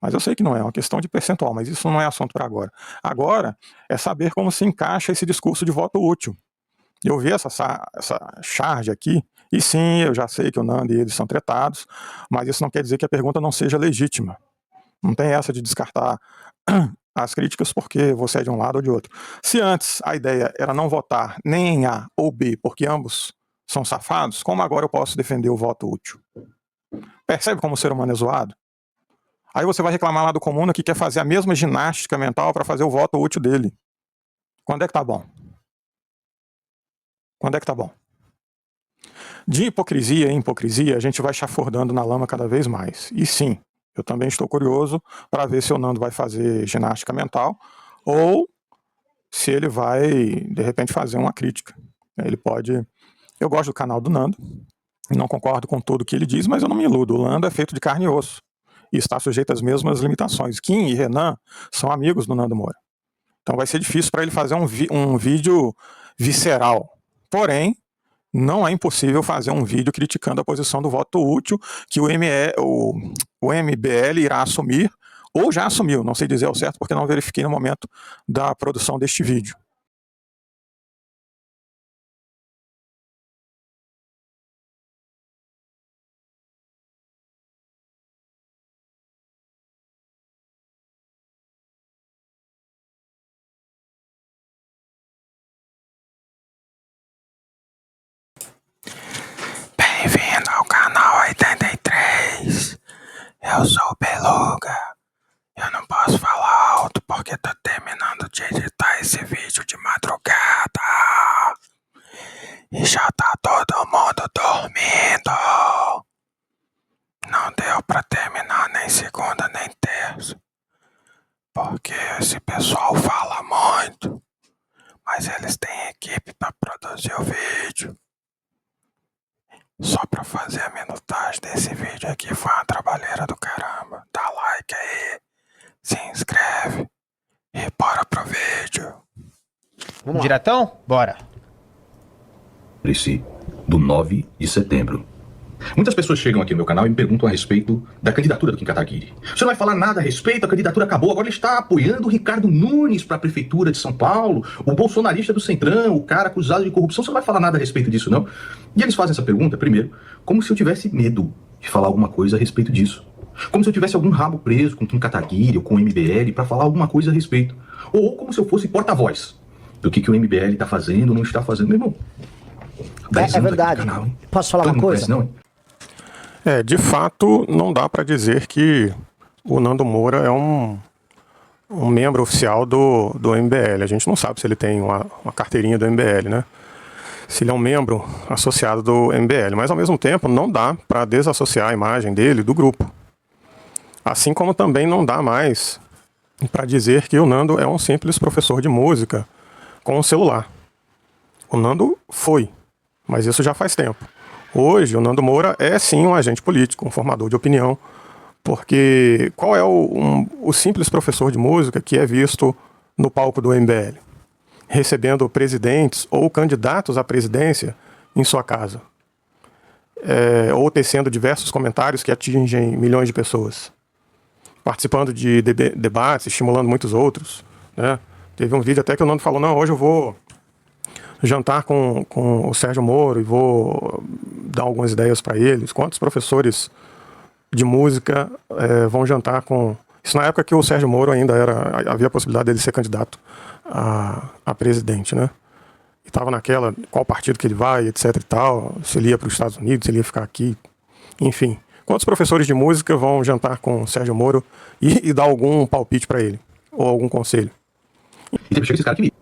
Mas eu sei que não é uma questão de percentual, mas isso não é assunto para agora. Agora é saber como se encaixa esse discurso de voto útil. Eu vi essa charge aqui, e sim, eu já sei que o Nando e eles são tretados, mas isso não quer dizer que a pergunta não seja legítima. Não tem essa de descartar as críticas porque você é de um lado ou de outro. Se antes a ideia era não votar nem em A ou B, porque ambos são safados, como agora eu posso defender o voto útil? Percebe como o ser humano é zoado? Aí você vai reclamar lá do Comuna que quer fazer a mesma ginástica mental para fazer o voto útil dele. Quando é que tá bom? Quando é que tá bom? De hipocrisia em hipocrisia, a gente vai chafurdando na lama cada vez mais. E sim, eu também estou curioso para ver se o Nando vai fazer ginástica mental ou se ele vai, de repente, fazer uma crítica. Ele pode... Eu gosto do canal do Nando, não concordo com tudo que ele diz, mas eu não me iludo. O Nando é feito de carne e osso e está sujeito às mesmas limitações. Kim e Renan são amigos do Nando Moura. Então vai ser difícil para ele fazer um vídeo visceral. Porém, não é impossível fazer um vídeo criticando a posição do voto útil que o MBL irá assumir, ou já assumiu, não sei dizer ao certo, porque não verifiquei no momento da produção deste vídeo. Bem-vindo ao canal 83. Eu sou o Beluga. Eu não posso falar alto porque tô terminando de editar esse vídeo de madrugada. E já tá todo mundo dormindo. Não deu pra terminar nem segunda nem terça. Porque esse pessoal fala muito. Mas eles têm equipe pra produzir o vídeo. Só pra fazer a minutagem desse vídeo aqui foi uma trabalheira do caramba. Dá like aí, se inscreve e bora pro vídeo. Vamos diretão? Bora. Do 9 de setembro. Muitas pessoas chegam aqui no meu canal e me perguntam a respeito da candidatura do Kim Kataguiri. Você não vai falar nada a respeito, a candidatura acabou, agora ele está apoiando o Ricardo Nunes para a Prefeitura de São Paulo, o bolsonarista do Centrão, o cara acusado de corrupção, você não vai falar nada a respeito disso, não? E eles fazem essa pergunta, primeiro, como se eu tivesse medo de falar alguma coisa a respeito disso. Como se eu tivesse algum rabo preso com Kim Kataguiri ou com o MBL para falar alguma coisa a respeito. Ou como se eu fosse porta-voz do que o MBL está fazendo ou não está fazendo, meu irmão. É verdade. Canal, posso falar uma coisa? Não, de fato, não dá para dizer que o Nando Moura é um membro oficial do MBL. A gente não sabe se ele tem uma carteirinha do MBL, né? Se ele é um membro associado do MBL. Mas, ao mesmo tempo, não dá para desassociar a imagem dele do grupo. Assim como também não dá mais para dizer que o Nando é um simples professor de música com um celular. O Nando foi, mas isso já faz tempo. Hoje, o Nando Moura é sim um agente político, um formador de opinião, porque qual é o simples professor de música que é visto no palco do MBL? Recebendo presidentes ou candidatos à presidência em sua casa. Ou tecendo diversos comentários que atingem milhões de pessoas. Participando de debates, estimulando muitos outros, né? Teve um vídeo até que o Nando falou, não, hoje eu vou jantar com o Sérgio Moro e vou dar algumas ideias para eles. Quantos professores de música vão jantar com... Isso na época que o Sérgio Moro ainda havia a possibilidade dele ser candidato a presidente, né? E estava naquela, qual partido que ele vai, etc e tal, se ele ia para os Estados Unidos, se ele ia ficar aqui, enfim. Quantos professores de música vão jantar com o Sérgio Moro e dar algum palpite para ele? Ou algum conselho? E teve esse cara que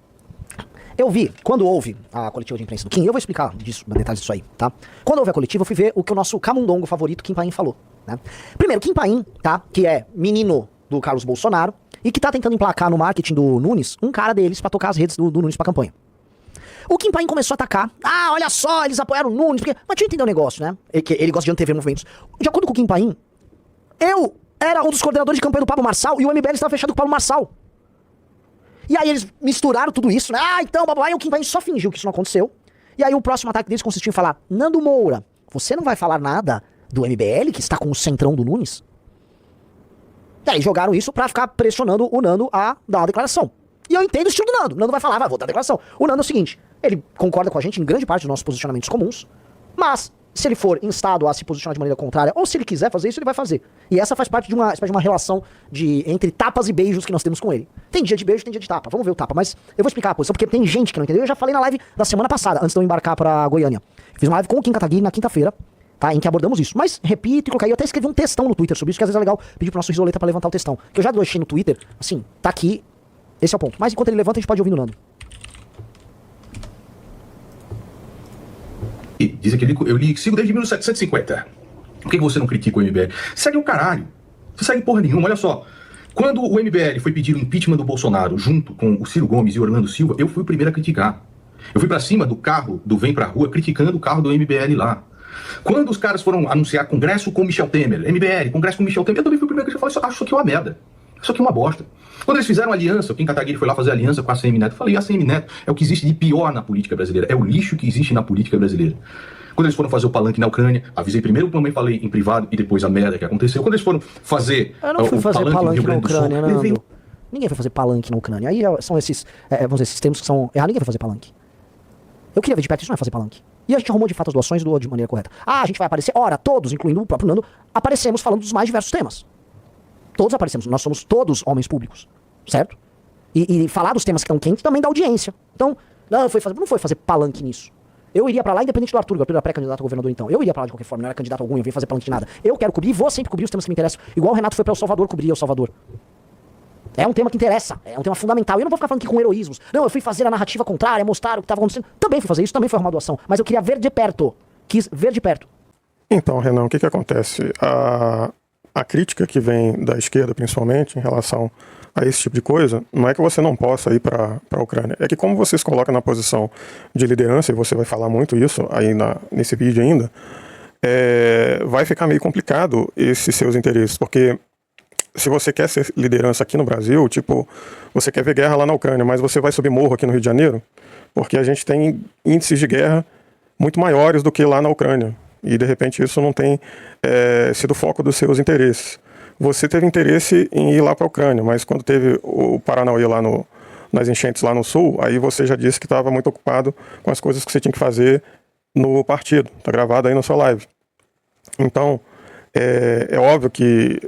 Eu vi, quando houve a coletiva de imprensa do Kim, eu vou explicar detalhes disso aí, tá? Quando houve a coletiva, eu fui ver o que o nosso camundongo favorito, Kim Paim, falou, né? Primeiro, Kim Paim, tá? Que é menino do Carlos Bolsonaro e que tá tentando emplacar no marketing do Nunes um cara deles pra tocar as redes do Nunes pra campanha. O Kim Paim começou a atacar. Ah, olha só, eles apoiaram o Nunes. Porque... Mas deixa eu entender um negócio, né? Ele gosta de antever movimentos. De acordo com o Kim Paim, eu era um dos coordenadores de campanha do Pablo Marçal e o MBL estava fechado com o Pablo Marçal. E aí eles misturaram tudo isso, né? Ah, então, babá, aí o Kim Paim só fingiu que isso não aconteceu. E aí o próximo ataque deles consistiu em falar, Nando Moura, você não vai falar nada do MBL que está com o centrão do Nunes? Daí jogaram isso pra ficar pressionando o Nando a dar uma declaração. E eu entendo o estilo do Nando. O Nando vai falar, vai, vou dar a declaração. O Nando é o seguinte, ele concorda com a gente em grande parte dos nossos posicionamentos comuns, mas se ele for instado a se posicionar de maneira contrária, ou se ele quiser fazer isso, ele vai fazer. E essa faz parte de uma espécie de uma relação entre tapas e beijos que nós temos com ele. Tem dia de beijo, tem dia de tapa. Vamos ver o tapa. Mas eu vou explicar a posição, porque tem gente que não entendeu. Eu já falei na live da semana passada, antes de eu embarcar pra Goiânia. Fiz uma live com o Kim Kataguiri na quinta-feira, tá, em que abordamos isso. Mas, repito e coloquei, eu até escrevi um textão no Twitter sobre isso, que às vezes é legal pedir pro nosso Risoleta pra levantar o textão. Que eu já deixei no Twitter, assim, tá aqui, esse é o ponto. Mas enquanto ele levanta, a gente pode ouvir no Nando. E diz aqui, eu sigo desde 1750. Por que você não critica o MBL? Segue o caralho. Você segue porra nenhuma, olha só. Quando o MBL foi pedir o impeachment do Bolsonaro junto com o Ciro Gomes e o Orlando Silva, eu fui o primeiro a criticar. Eu fui pra cima do carro do Vem Pra Rua criticando o carro do MBL lá. Quando os caras foram anunciar congresso com Michel Temer, MBL, congresso com Michel Temer, eu também fui o primeiro que falei, acho isso aqui uma merda. Isso aqui é uma bosta. Quando eles fizeram aliança, o Kim Kataguiri foi lá fazer aliança com a ACM Neto, eu falei, a ACM Neto é o que existe de pior na política brasileira, é o lixo que existe na política brasileira. Quando eles foram fazer o palanque na Ucrânia, avisei primeiro como eu falei em privado e depois a merda que aconteceu. Quando eles foram fazer eu não fui fazer palanque na Ucrânia, Sul, Nando. Ninguém foi fazer palanque na Ucrânia. Aí são esses, vamos dizer, esses termos que são errados. Ninguém foi fazer palanque. Eu queria ver de perto, isso não é fazer palanque. E a gente arrumou de fato as doações de maneira correta. Ah, a gente vai aparecer. Ora, todos, incluindo o próprio Nando, aparecemos falando dos mais diversos temas. Todos aparecemos. Nós somos todos homens públicos. Certo? E falar dos temas que estão quentes também dá audiência. Então, não foi fazer palanque nisso. Eu iria pra lá independente do Arthur. O Arthur era pré-candidato a governador então. Eu iria pra lá de qualquer forma, não era candidato algum, eu vim fazer palanque de nada. Eu quero cobrir e vou sempre cobrir os temas que me interessam. Igual o Renato foi pra El Salvador cobrir El Salvador. É um tema que interessa, é um tema fundamental. Eu não vou ficar falando aqui com heroísmos. Não, eu fui fazer a narrativa contrária, mostrar o que estava acontecendo. Também fui fazer isso, também foi arrumar doação. Mas eu queria ver de perto. Quis ver de perto. Então, Renan, o que acontece? A crítica que vem da esquerda, principalmente, em relação a esse tipo de coisa, não é que você não possa ir para a Ucrânia. É que como você se coloca na posição de liderança, e você vai falar muito isso aí nesse vídeo ainda, vai ficar meio complicado esses seus interesses, porque se você quer ser liderança aqui no Brasil, tipo, você quer ver guerra lá na Ucrânia, mas você vai subir morro aqui no Rio de Janeiro, porque a gente tem índices de guerra muito maiores do que lá na Ucrânia. E de repente isso não tem sido o foco dos seus interesses. Você teve interesse em ir lá para a Ucrânia, mas quando teve o Paranauê lá nas enchentes lá no sul, aí você já disse que estava muito ocupado com as coisas que você tinha que fazer no partido. Está gravado aí na sua live. Então, é óbvio que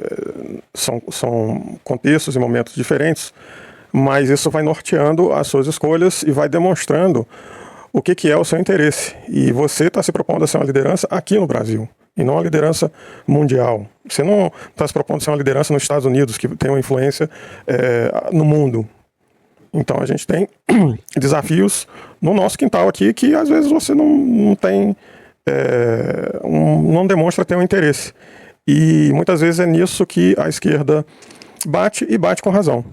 são contextos e momentos diferentes, mas isso vai norteando as suas escolhas e vai demonstrando o que é o seu interesse. E você está se propondo a ser uma liderança aqui no Brasil, e não uma liderança mundial. Você não está se propondo a ser uma liderança nos Estados Unidos, que tem uma influência no mundo. Então a gente tem desafios no nosso quintal aqui que às vezes você não tem, não demonstra ter um interesse. E muitas vezes é nisso que a esquerda bate, e bate com razão.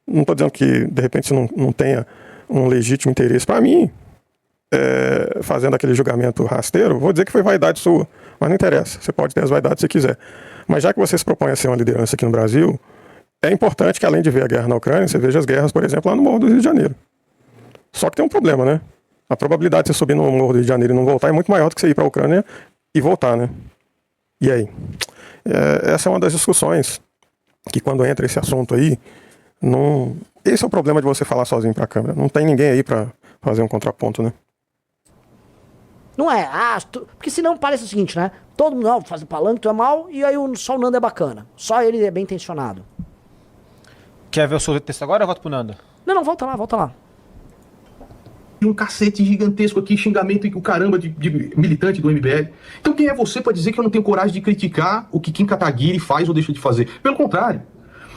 Não estou dizendo que de repente você não tenha um legítimo interesse. Para mim, fazendo aquele julgamento rasteiro, vou dizer que foi vaidade sua, mas não interessa, você pode ter as vaidades se quiser. Mas já que você se propõe a ser uma liderança aqui no Brasil, é importante que além de ver a guerra na Ucrânia, você veja as guerras, por exemplo, lá no Morro do Rio de Janeiro. Só que tem um problema, né? A probabilidade de você subir no Morro do Rio de Janeiro e não voltar é muito maior do que você ir para a Ucrânia e voltar, né? E aí? Essa é uma das discussões que quando entra esse assunto aí, esse é o problema de você falar sozinho para a câmera. Não tem ninguém aí para fazer um contraponto, né? Não é, porque senão parece o seguinte, né? Todo mundo faz o palanque, tu é mal, e aí só o Nando é bacana. Só ele é bem intencionado. Quer ver o seu texto agora ou eu volto pro Nando? Não, volta lá. Um cacete gigantesco aqui, xingamento e o caramba de militante do MBL. Então quem é você para dizer que eu não tenho coragem de criticar o que Kim Kataguiri faz ou deixa de fazer? Pelo contrário.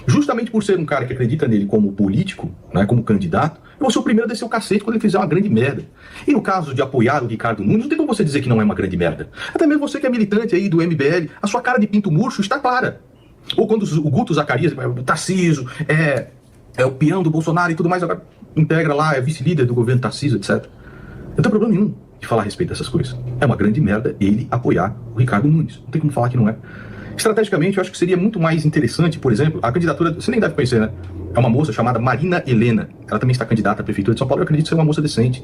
Justamente por ser um cara que acredita nele como político, né, como candidato, eu vou ser o primeiro a descer o cacete quando ele fizer uma grande merda. E no caso de apoiar o Ricardo Nunes, não tem como você dizer que não é uma grande merda. Até mesmo você que é militante aí do MBL, a sua cara de pinto murcho está clara. Ou quando o Guto Zacarias, o Tarcísio, é o peão do Bolsonaro e tudo mais, agora integra lá, é vice-líder do governo Tarcísio, etc. Eu não tenho problema nenhum de falar a respeito dessas coisas. É uma grande merda ele apoiar o Ricardo Nunes. Não tem como falar que não é. Estrategicamente, eu acho que seria muito mais interessante, por exemplo, a candidatura, você nem deve conhecer, né? É uma moça chamada Marina Helena. Ela também está candidata à Prefeitura de São Paulo. Eu acredito ser uma moça decente,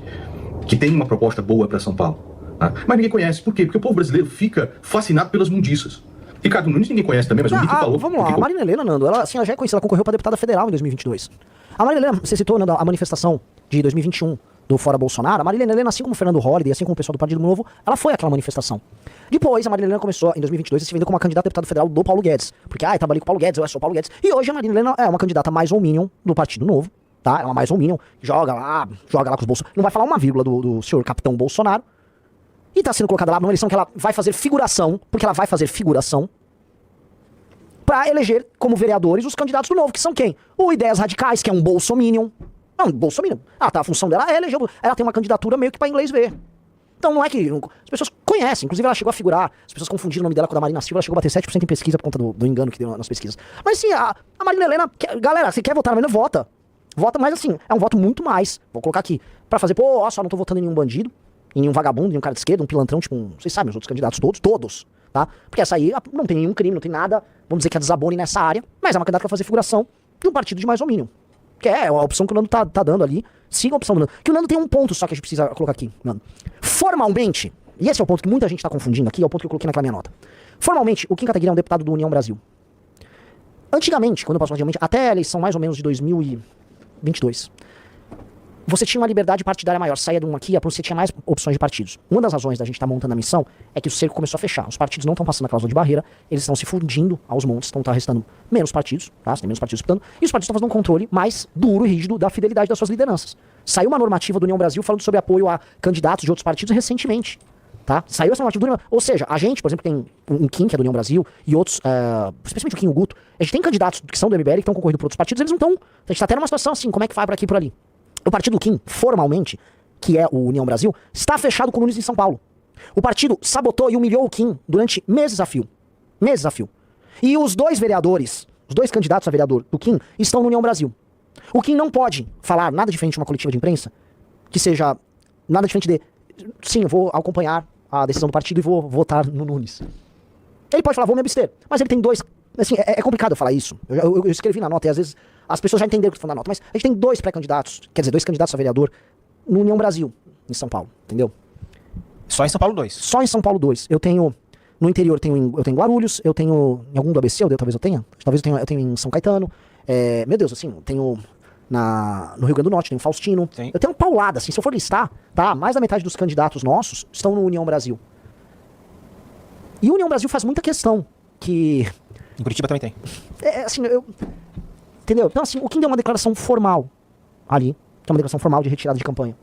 que tem uma proposta boa para São Paulo. Tá? Mas ninguém conhece. Por quê? Porque o povo brasileiro fica fascinado pelas mundiças. Ricardo Nunes ninguém conhece também, mas o Rick falou... Vamos lá, a Marina Helena, Nando, ela, assim, ela já é conhecida, ela concorreu para deputada federal em 2022. A Marina Helena, você citou, Nando, a manifestação de 2021 do Fora Bolsonaro. A Marina Helena, assim como o Fernando Holliday, assim como o pessoal do Partido Novo, ela foi àquela manifestação. Depois, a Marina Helena começou, em 2022, a se vender como uma candidata a deputada federal do Paulo Guedes. Porque, eu trabalhei com o Paulo Guedes, eu sou o Paulo Guedes. E hoje a Marina Helena é uma candidata mais ou minion do Partido Novo, tá? É uma mais ou minion, joga lá com os Bolsonaro. Não vai falar uma vírgula do senhor capitão Bolsonaro. E tá sendo colocada lá numa eleição que ela vai fazer figuração, porque ela vai fazer figuração, pra eleger como vereadores os candidatos do Novo, que são quem? O Ideias Radicais, que é um bolsominion. Não, bolsominion. Tá, a função dela é eleger, ela tem uma candidatura meio que pra inglês ver. Então não é que... As pessoas conhecem, inclusive ela chegou a figurar, as pessoas confundiram o nome dela com a da Marina Silva, ela chegou a bater 7% em pesquisa por conta do engano que deu nas pesquisas. Mas sim, a Marina Helena, galera, se quer votar na Marina, vota. Vota, mas assim, é um voto muito mais, vou colocar aqui, pra fazer, ó, só não tô votando em nenhum bandido, em nenhum vagabundo, em nenhum cara de esquerda, um pilantrão, tipo, vocês sabem, os outros candidatos todos, tá? Porque essa aí não tem nenhum crime, não tem nada, vamos dizer que é desabone nessa área, mas é uma candidata pra fazer figuração de um partido de mais ou mínimo. Que é a opção que o Nando tá dando ali. Siga a opção do Nando. Que o Nando tem um ponto só que a gente precisa colocar aqui, Nando. Formalmente, e esse é o ponto que muita gente tá confundindo aqui, é o ponto que eu coloquei naquela minha nota. Formalmente, o Kim Kataguiri é um deputado do União Brasil. Antigamente, quando eu posso antigamente, até a eleição mais ou menos de 2022, você tinha uma liberdade partidária maior. Saía de um aqui, você tinha mais opções de partidos. Uma das razões da gente estar montando a missão é que o cerco começou a fechar. Os partidos não estão passando a cláusula de barreira, eles estão se fundindo aos montes, estão restando menos partidos, tá? Você tem menos partidos disputando, e os partidos estão fazendo um controle mais duro e rígido da fidelidade das suas lideranças. Saiu uma normativa do União Brasil falando sobre apoio a candidatos de outros partidos recentemente. Tá? Saiu essa normativa do União. Ou seja, a gente, por exemplo, tem um Kim, que é do União Brasil, e outros, especialmente o Kim e o Guto, a gente tem candidatos que são do MBL, que estão concorrendo por outros partidos, eles não estão. A gente tá até numa situação assim, como é que vai por aqui e por ali? O partido Kim, formalmente, que é o União Brasil, está fechado com o Nunes em São Paulo. O partido sabotou e humilhou o Kim durante meses a fio. Meses a fio. E os dois vereadores, os dois candidatos a vereador do Kim, estão no União Brasil. O Kim não pode falar nada diferente de uma coletiva de imprensa, que seja nada diferente de, sim, eu vou acompanhar a decisão do partido e vou votar no Nunes. Ele pode falar, vou me abster. Mas ele tem dois... Assim, é complicado eu falar isso. Eu escrevi na nota e às vezes as pessoas já entenderam o que eu tô falando na nota. Mas a gente tem dois pré-candidatos, quer dizer, dois candidatos a vereador no União Brasil, em São Paulo. Entendeu? Só em São Paulo 2. Só em São Paulo 2. Eu tenho... No interior eu tenho em Guarulhos, eu tenho em algum do ABC, talvez eu tenha. Talvez eu tenha em São Caetano. Meu Deus, assim, eu tenho... No Rio Grande do Norte, tem o Faustino. Sim. Eu tenho uma paulada, assim, se eu for listar, tá? Mais da metade dos candidatos nossos estão no União Brasil. E o União Brasil faz muita questão que... Em Curitiba também tem. Assim, entendeu? Então, assim, o Kim deu uma declaração formal ali, que é uma declaração formal de retirada de campanha.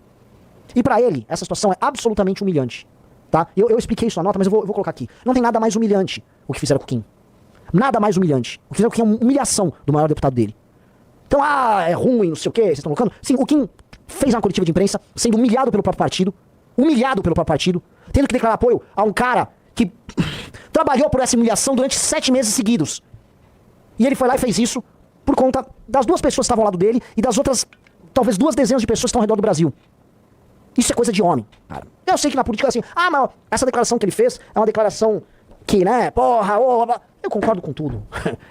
E pra ele, essa situação é absolutamente humilhante, tá? Eu expliquei isso na nota, mas eu vou colocar aqui. Não tem nada mais humilhante o que fizeram com o Kim. Nada mais humilhante. O que fizeram com o Kim é uma humilhação do maior deputado dele. Então, é ruim, não sei o quê, vocês estão colocando. Sim, o Kim fez uma coletiva de imprensa sendo humilhado pelo próprio partido, tendo que declarar apoio a um cara que trabalhou por essa humilhação durante 7 meses seguidos. E ele foi lá e fez isso por conta das duas pessoas que estavam ao lado dele e das outras, talvez 2 dezenas de pessoas que estão ao redor do Brasil. Isso é coisa de homem, cara. Eu sei que na política é assim, mas essa declaração que ele fez é uma declaração que, né, eu concordo com tudo.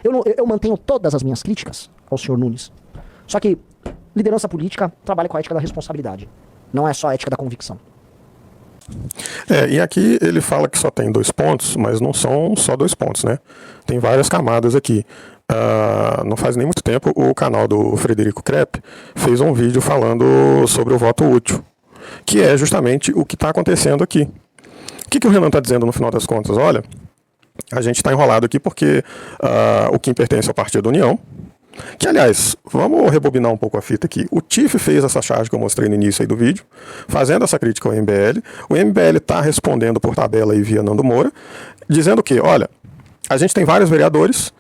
Eu mantenho todas as minhas críticas ao senhor Nunes. Só que liderança política trabalha com a ética da responsabilidade. Não é só a ética da convicção. E aqui ele fala que só tem 2 pontos, mas não são só 2 pontos, né? Tem várias camadas aqui. Não faz nem muito tempo o canal do Frederico Krepp fez um vídeo falando sobre o voto útil, que é justamente o que está acontecendo aqui. O que o Renan está dizendo no final das contas? Olha, a gente está enrolado aqui porque o Kim pertence ao Partido União, que, aliás, vamos rebobinar um pouco a fita aqui. O Tiff fez essa charge que eu mostrei no início aí do vídeo, fazendo essa crítica ao MBL. O MBL está respondendo por tabela aí via Nando Moura, dizendo que, olha, a gente tem vários vereadores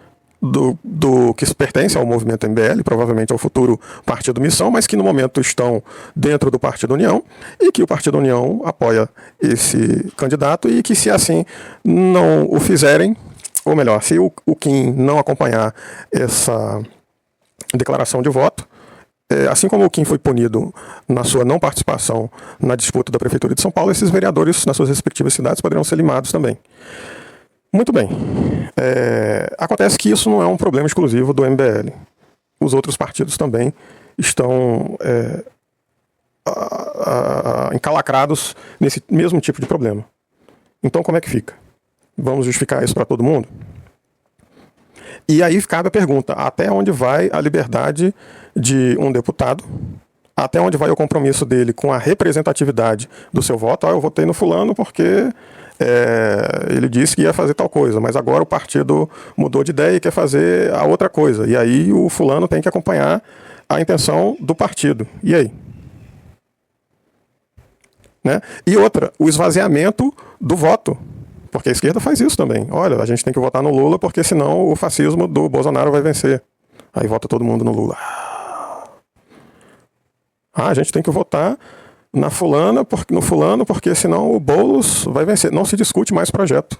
do que pertencem ao movimento MBL, provavelmente ao futuro Partido Missão, mas que no momento estão dentro do Partido União, e que o Partido União apoia esse candidato e que, se assim não o fizerem, ou melhor, se o Kim não acompanhar essa declaração de voto, assim como o Kim foi punido na sua não participação na disputa da Prefeitura de São Paulo, esses vereadores nas suas respectivas cidades poderão ser limados também. Muito bem. Acontece que isso não é um problema exclusivo do MBL. Os outros partidos também estão encalacrados nesse mesmo tipo de problema. Então, como é que fica? Vamos justificar isso para todo mundo? E aí cabe a pergunta, até onde vai a liberdade de um deputado? Até onde vai o compromisso dele com a representatividade do seu voto? Eu votei no fulano porque ele disse que ia fazer tal coisa, mas agora o partido mudou de ideia e quer fazer a outra coisa. E aí o fulano tem que acompanhar a intenção do partido. E aí? Né? E outra, o esvaziamento do voto. Porque a esquerda faz isso também. Olha, a gente tem que votar no Lula porque senão o fascismo do Bolsonaro vai vencer. Aí vota todo mundo no Lula. A gente tem que votar no fulano porque senão o Boulos vai vencer. Não se discute mais projeto.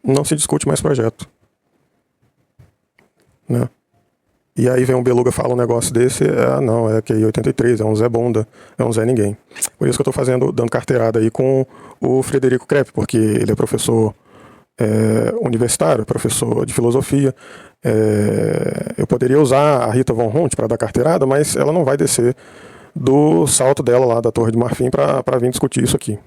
Não se discute mais projeto. Né? E aí vem um Beluga fala um negócio desse, não, é QI 83, é um Zé Bunda, é um Zé Ninguém. Por isso que eu estou dando carteirada aí com o Frederico Crepe, porque ele é professor universitário, professor de filosofia. Eu poderia usar a Rita Von Hunt para dar carteirada, mas ela não vai descer do salto dela lá da Torre de Marfim para vir discutir isso aqui.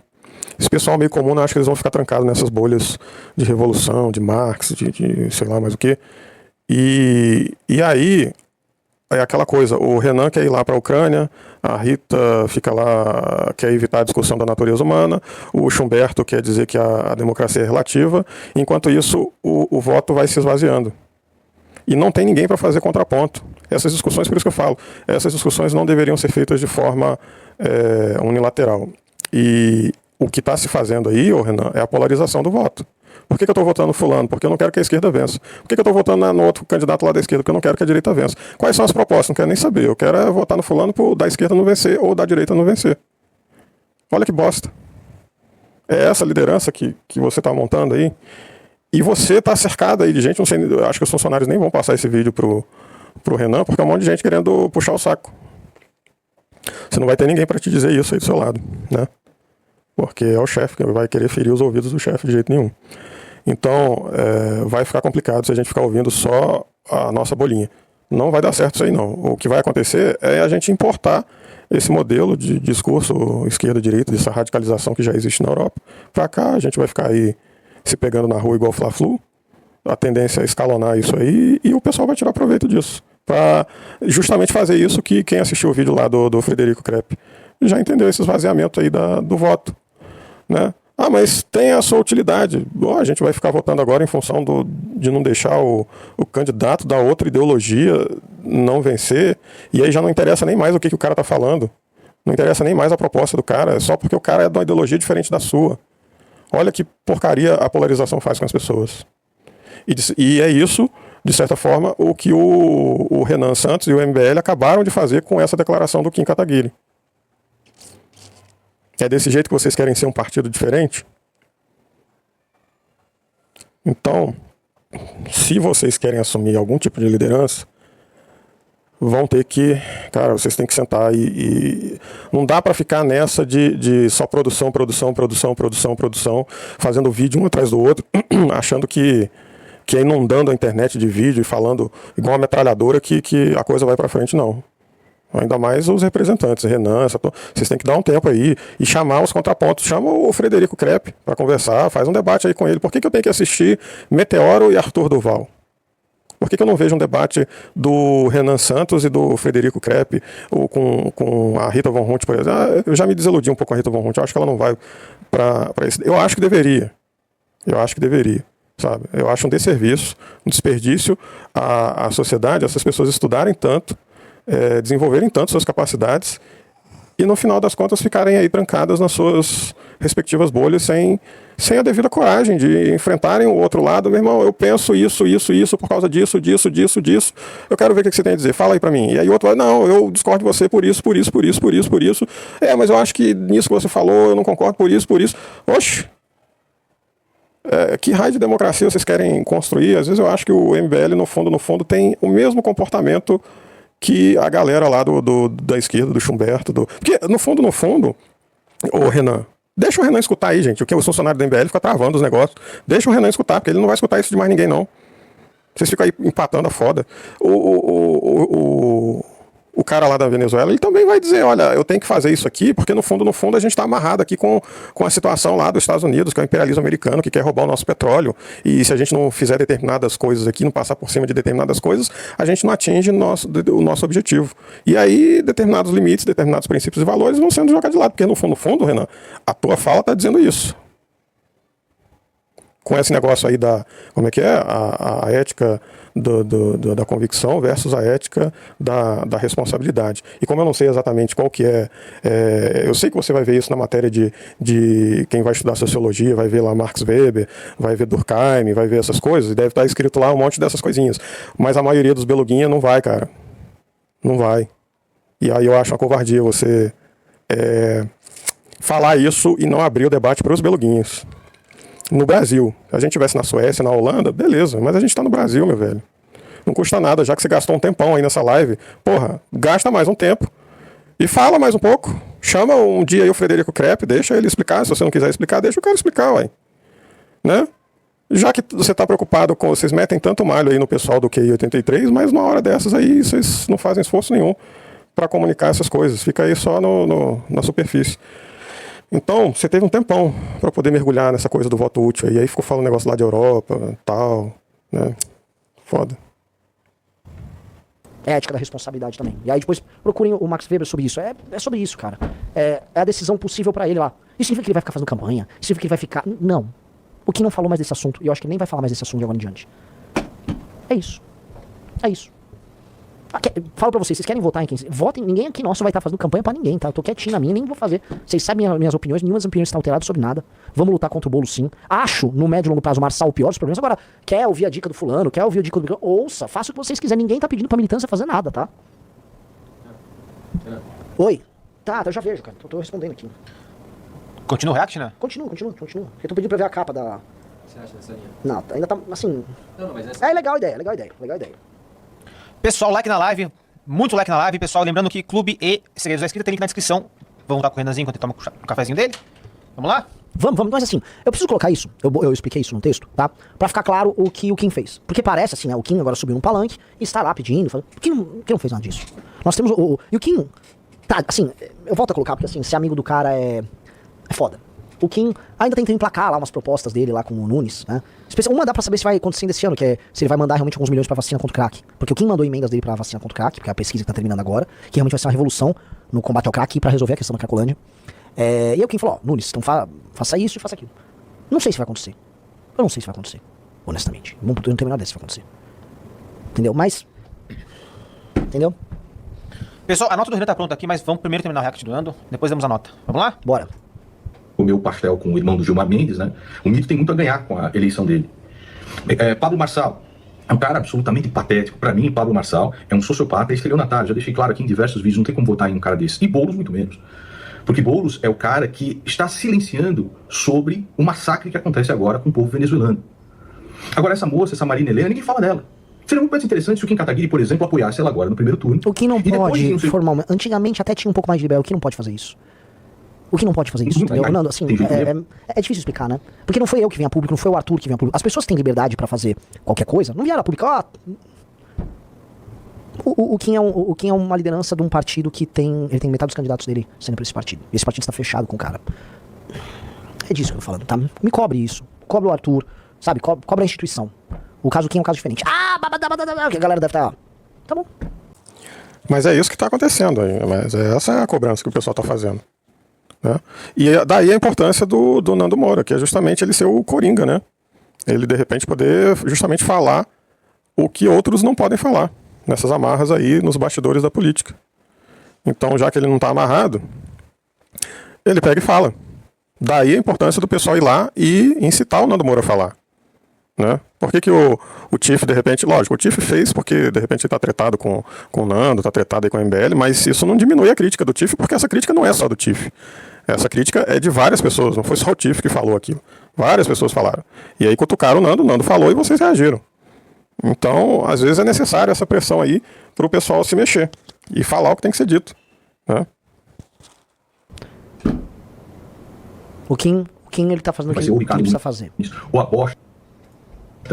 Esse pessoal meio comum, eu acho que eles vão ficar trancados nessas bolhas de revolução, de Marx, de sei lá mais o que. E aí é aquela coisa, o Renan quer ir lá para a Ucrânia, a Rita fica lá, quer evitar a discussão da natureza humana, o Schumberto quer dizer que a democracia é relativa, enquanto isso o voto vai se esvaziando. E não tem ninguém para fazer contraponto. Essas discussões, por isso que eu falo, essas discussões não deveriam ser feitas de forma unilateral. E o que está se fazendo aí, Renan, é a polarização do voto. Por que eu estou votando no fulano? Porque eu não quero que a esquerda vença. Por que eu estou votando no outro candidato lá da esquerda? Porque eu não quero que a direita vença. Quais são as propostas? Não quero nem saber. Eu quero votar no fulano por da esquerda não vencer ou da direita não vencer. Olha que bosta. É essa liderança que você está montando aí. E você está cercado aí de gente, não sei, acho que os funcionários nem vão passar esse vídeo pro Renan, porque é um monte de gente querendo puxar o saco. Você não vai ter ninguém para te dizer isso aí do seu lado, né? Porque é o chefe que vai querer ferir os ouvidos do chefe de jeito nenhum. Então, vai ficar complicado se a gente ficar ouvindo só a nossa bolinha. Não vai dar certo isso aí, não. O que vai acontecer é a gente importar esse modelo de discurso esquerda-direita, dessa radicalização que já existe na Europa, para cá. A gente vai ficar aí se pegando na rua igual Fla-Flu. A tendência é escalonar isso aí e o pessoal vai tirar proveito disso. Para justamente fazer isso que quem assistiu o vídeo lá do Frederico Crepe já entendeu esse esvaziamento aí do voto. Né? Mas tem a sua utilidade. A gente vai ficar votando agora em função de não deixar o candidato da outra ideologia não vencer. E aí já não interessa nem mais o que o cara está falando. Não interessa nem mais a proposta do cara. É só porque o cara é de uma ideologia diferente da sua. Olha que porcaria a polarização faz com as pessoas. E é isso, de certa forma, o que o Renan Santos e o MBL acabaram de fazer com essa declaração do Kim Kataguiri. É desse jeito que vocês querem ser um partido diferente? Então, se vocês querem assumir algum tipo de liderança, vão ter que... Cara, vocês têm que sentar e não dá para ficar nessa de só produção, fazendo vídeo um atrás do outro, achando que é inundando a internet de vídeo e falando igual uma metralhadora que a coisa vai para frente, não. Ainda mais os representantes, Renan, vocês têm que dar um tempo aí e chamar os contrapontos. Chama o Frederico Crepe para conversar, faz um debate aí com ele. Por que eu tenho que assistir Meteoro e Arthur Duval? Por que eu não vejo um debate do Renan Santos e do Frederico Crepe ou com a Rita Von Hunt, por exemplo? Eu já me desiludi um pouco com a Rita Von Hunt, eu acho que ela não vai para isso. Eu acho que deveria, sabe? Eu acho um desserviço, um desperdício à sociedade, essas pessoas estudarem tanto, desenvolverem tanto suas capacidades e no final das contas ficarem aí trancadas nas suas respectivas bolhas sem a devida coragem de enfrentarem o outro lado. Meu irmão, eu penso isso por causa disso. Eu quero ver o que você tem a dizer, fala aí pra mim. E aí o outro vai, não, eu discordo de você por isso. Mas eu acho que nisso que você falou eu não concordo por isso. Oxe! Que raio de democracia vocês querem construir? Às vezes eu acho que o MBL no fundo tem o mesmo comportamento que a galera lá da esquerda, do Schumberto, porque no fundo, o Renan, deixa o Renan escutar aí, gente, o que os funcionários do MBL ficam travando os negócios, deixa o Renan escutar, porque ele não vai escutar isso de mais ninguém, não. Vocês ficam aí empatando a foda. O o cara lá da Venezuela, ele também vai dizer, olha, eu tenho que fazer isso aqui, porque no fundo, a gente está amarrado aqui com a situação lá dos Estados Unidos, que é o imperialismo americano, que quer roubar o nosso petróleo, e se a gente não fizer determinadas coisas aqui, não passar por cima de determinadas coisas, a gente não atinge o nosso objetivo. E aí, determinados limites, determinados princípios e valores vão sendo jogados de lado, porque no fundo, Renan, a tua fala está dizendo isso. Com esse negócio aí como é que é? A ética da convicção versus a ética da responsabilidade. E como eu não sei exatamente qual que eu sei que você vai ver isso na matéria de quem vai estudar sociologia, vai ver lá Max Weber, vai ver Durkheim, vai ver essas coisas, e deve estar escrito lá um monte dessas coisinhas. Mas a maioria dos beluguinha não vai, cara. Não vai. E aí eu acho uma covardia você falar isso e não abrir o debate para os beluguinhos. No Brasil. Se a gente estivesse na Suécia, na Holanda, beleza. Mas a gente está no Brasil, meu velho. Não custa nada, já que você gastou um tempão aí nessa live. Porra, gasta mais um tempo. E fala mais um pouco. Chama um dia aí o Frederico Krepp, deixa ele explicar. Se você não quiser explicar, deixa o cara explicar, ué. Né? Já que você está preocupado com... Vocês metem tanto malho aí no pessoal do QI 83, mas numa hora dessas aí, vocês não fazem esforço nenhum para comunicar essas coisas. Fica aí só na superfície. Então, você teve um tempão para poder mergulhar nessa coisa do voto útil aí ficou falando negócio lá de Europa, tal, né? Foda. É a ética da responsabilidade também. E aí depois procurem o Max Weber sobre isso. É sobre isso, cara. É a decisão possível para ele lá. Isso significa que ele vai ficar fazendo campanha? Isso significa que ele vai ficar... Não. O Kim não falou mais desse assunto. E eu acho que nem vai falar mais desse assunto de agora em diante. É isso. É isso. Falo pra vocês querem votar em quem? Votem, ninguém aqui nosso vai estar fazendo campanha pra ninguém, tá? Eu tô quietinho na minha, nem vou fazer. Vocês sabem minhas opiniões, nenhuma das opiniões está alterada sobre nada. Vamos lutar contra o Boulos sim. Acho, no médio e longo prazo, o Marçal o pior dos problemas. Agora, quer ouvir a dica do fulano, quer ouvir a dica do... Ouça, faça o que vocês quiserem. Ninguém tá pedindo pra militância fazer nada, tá? Oi. Tá, eu já vejo, cara. Tô respondendo aqui. Continua o react, né? Continua. Eu tô pedindo pra ver a capa da... O que você acha dessa linha? Não, ainda tá, assim... Não, mas essa... É legal a ideia. Pessoal, like na live. Muito like na live, pessoal. Lembrando que Clube e Segredos da Escrita tem link na descrição. Vamos lá com o Renanzinho enquanto ele toma o cafezinho dele. Vamos lá? Vamos, mas assim, eu preciso colocar isso, eu expliquei isso no texto, tá? Pra ficar claro o que o Kim fez. Porque parece assim, né, o Kim agora subiu num palanque e está lá pedindo, falando, o Kim não fez nada disso. Nós temos e o Kim, tá, assim, eu volto a colocar, porque assim, ser amigo do cara é foda. O Kim ainda tenta emplacar lá umas propostas dele lá com o Nunes, né? Uma dá pra saber se vai acontecer esse ano, que é se ele vai mandar realmente alguns milhões pra vacina contra o crack. Porque o Kim mandou emendas dele pra vacina contra o crack, porque é a pesquisa que tá terminando agora, que realmente vai ser uma revolução no combate ao crack e pra resolver a questão da Cracolândia. E aí o Kim falou, ó, Nunes, então faça isso e faça aquilo. Não sei se vai acontecer. Eu não sei se vai acontecer, honestamente. Eu não tenho a menor ideia se vai acontecer. Entendeu? Mas... Entendeu? Pessoal, a nota do Renan tá pronta aqui, mas vamos primeiro terminar o react do Nando, depois damos a nota. Vamos lá? Bora. Comeu pastel com o irmão do Gilmar Mendes, né? O mito tem muito a ganhar com a eleição dele. Pablo Marçal é um cara absolutamente patético. Para mim, Pablo Marçal é um sociopata, é estelionatário. Já deixei claro aqui em diversos vídeos, não tem como votar em um cara desse. E Boulos muito menos. Porque Boulos é o cara que está silenciando sobre o massacre que acontece agora com o povo venezuelano. Agora essa moça, essa Marina Helena, ninguém fala dela. Seria muito mais interessante se o Kim Kataguiri, por exemplo, apoiasse ela agora no primeiro turno. O Kim não pode, formalmente... Antigamente até tinha um pouco mais de liberdade. O Kim não pode fazer isso. O que não pode fazer isso, entendeu? Nando, assim, é difícil explicar, né? Porque não foi eu que vim a público, não foi o Arthur que vem a público. As pessoas têm liberdade pra fazer qualquer coisa, não vieram a público. O Kim é uma liderança de um partido que ele tem metade dos candidatos dele sendo pra esse partido. E esse partido está fechado com o cara. É disso que eu tô falando, tá? Me cobre isso. Cobre o Arthur, sabe? Cobre a instituição. O caso Kim é um caso diferente. Que a galera deve estar... Tá bom. Mas é isso que tá acontecendo aí. Mas essa é a cobrança que o pessoal tá fazendo. Né? E daí a importância do Nando Moura, que é justamente ele ser o coringa, né? Ele de repente poder justamente falar o que outros não podem falar, nessas amarras aí nos bastidores da política. Então, já que ele não está amarrado, ele pega e fala. Daí a importância do pessoal ir lá e incitar o Nando Moura a falar. Né? Por que o Tiff, de repente, lógico, o Tiff fez porque de repente ele está tretado com o Nando, está tretado aí com o MBL, mas isso não diminui a crítica do Tiff, porque essa crítica não é só do Tiff. Essa crítica é de várias pessoas, não foi só o Tiff que falou aquilo. Várias pessoas falaram. E aí cutucaram o Nando falou e vocês reagiram. Então, às vezes é necessário essa pressão aí para o pessoal se mexer e falar o que tem que ser dito. Né? O Kim ele tá fazendo o que ele precisa fazer. O aposta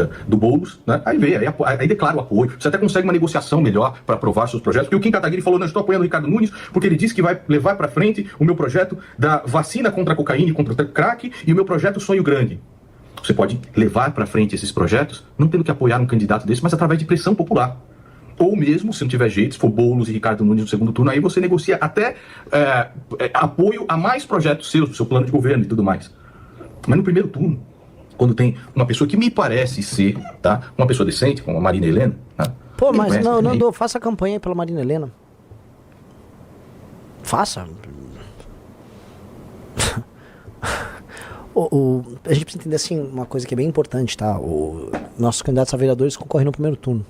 do Boulos, né? Aí vê, aí declara o apoio. Você até consegue uma negociação melhor para aprovar seus projetos. Porque o Kim Kataguiri falou, não, eu estou apoiando o Ricardo Nunes porque ele disse que vai levar para frente o meu projeto da vacina contra a cocaína e contra o crack e o meu projeto Sonho Grande. Você pode levar para frente esses projetos, não tendo que apoiar um candidato desse, mas através de pressão popular. Ou mesmo, se não tiver jeito, se for Boulos e Ricardo Nunes no segundo turno, aí você negocia até apoio a mais projetos seus, do seu plano de governo e tudo mais. Mas no primeiro turno, quando tem uma pessoa que me parece ser, tá, uma pessoa decente, como a Marina Helena... Tá, pô, mas não, faça campanha aí pela Marina Helena. Faça. A gente precisa entender assim, uma coisa que é bem importante, tá? Nossos candidatos a vereadores concorrem no primeiro turno.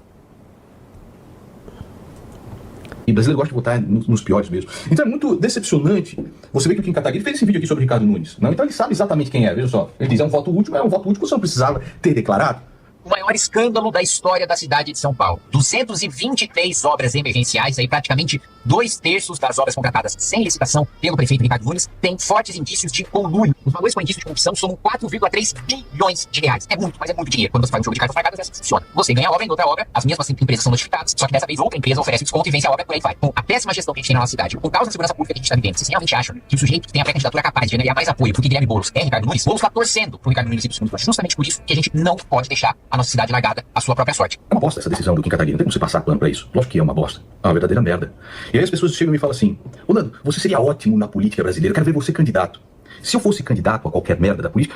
E brasileiro gosta de votar nos piores mesmo. Então é muito decepcionante você ver que o Kim Kataguiri fez esse vídeo aqui sobre o Ricardo Nunes. Não? Então ele sabe exatamente quem é, veja só. Ele diz, é um voto útil que você não precisava ter declarado. O maior escândalo da história da cidade de São Paulo. 223 obras emergenciais, aí praticamente 2/3 das obras contratadas sem licitação pelo prefeito Ricardo Nunes têm fortes indícios de conluio. Os valores com indícios de corrupção somam 4,3 bilhões de reais. É muito, mas é muito dinheiro. Quando você faz um jogo de cartas marcadas, essa funciona. Você ganha a obra em outra obra, as mesmas empresas são notificadas, só que dessa vez outra empresa oferece desconto e vence a obra, por aí vai. Com a péssima gestão que a gente tem na nossa cidade, com causa da segurança pública que a gente está vivendo, vocês realmente acham que o sujeito que tem a pré-candidatura capaz de ganhar mais apoio porque Guilherme Boulos é Ricardo Nunes? Boulos está torcendo pro Ricardo Nunes ir pro segundo turno. Justamente por isso que a gente não pode deixar a nossa cidade largada à sua própria sorte. É uma bosta essa decisão do Kim Kataguiri, não tem como você passar pano pra isso. Lógico que é uma bosta. É uma verdadeira merda. E aí as pessoas chegam e me falam assim, ô Nando, você seria ótimo na política brasileira, eu quero ver você candidato. Se eu fosse candidato a qualquer merda da política,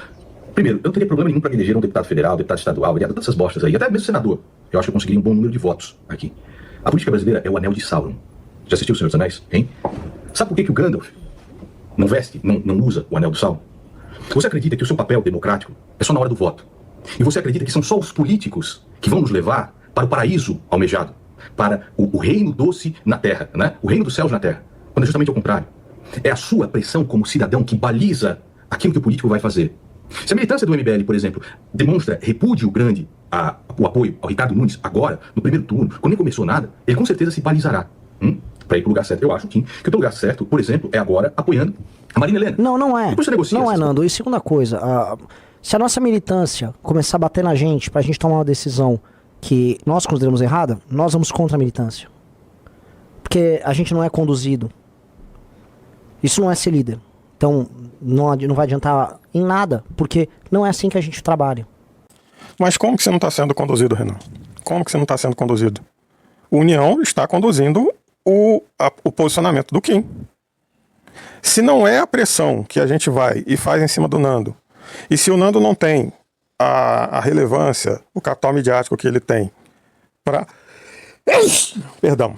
primeiro, eu não teria problema nenhum pra me eleger um deputado federal, deputado estadual, vereador, todas essas bostas aí, até mesmo senador. Eu acho que eu conseguiria um bom número de votos aqui. A política brasileira é o anel de Sauron. Já assistiu O Senhor dos Anéis? Hein? Sabe por que o Gandalf não veste, não usa o anel do Sauron? Você acredita que o seu papel democrático é só na hora do voto. E você acredita que são só os políticos que vão nos levar para o paraíso almejado, para o reino doce na terra, né? O reino dos céus na terra, quando é justamente ao contrário. É a sua pressão como cidadão que baliza aquilo que o político vai fazer. Se a militância do MBL, por exemplo, demonstra repúdio grande o apoio ao Ricardo Nunes agora, no primeiro turno, quando nem começou nada, ele com certeza se balizará para ir para o lugar certo. Eu acho, Kim, que o lugar certo, por exemplo, é agora apoiando a Marina Helena. Não é. Depois você negocia não é, Nando. E segunda coisa, se a nossa militância começar a bater na gente pra gente tomar uma decisão que nós consideramos errada, nós vamos contra a militância. Porque a gente não é conduzido. Isso não é ser líder. Então, não vai adiantar em nada, porque não é assim que a gente trabalha. Mas como que você não está sendo conduzido, Renan? Como que você não está sendo conduzido? O União está conduzindo o posicionamento do Kim. Se não é a pressão que a gente vai e faz em cima do Nando, e se o Nando não tem a relevância, o capital midiático que ele tem para... Perdão.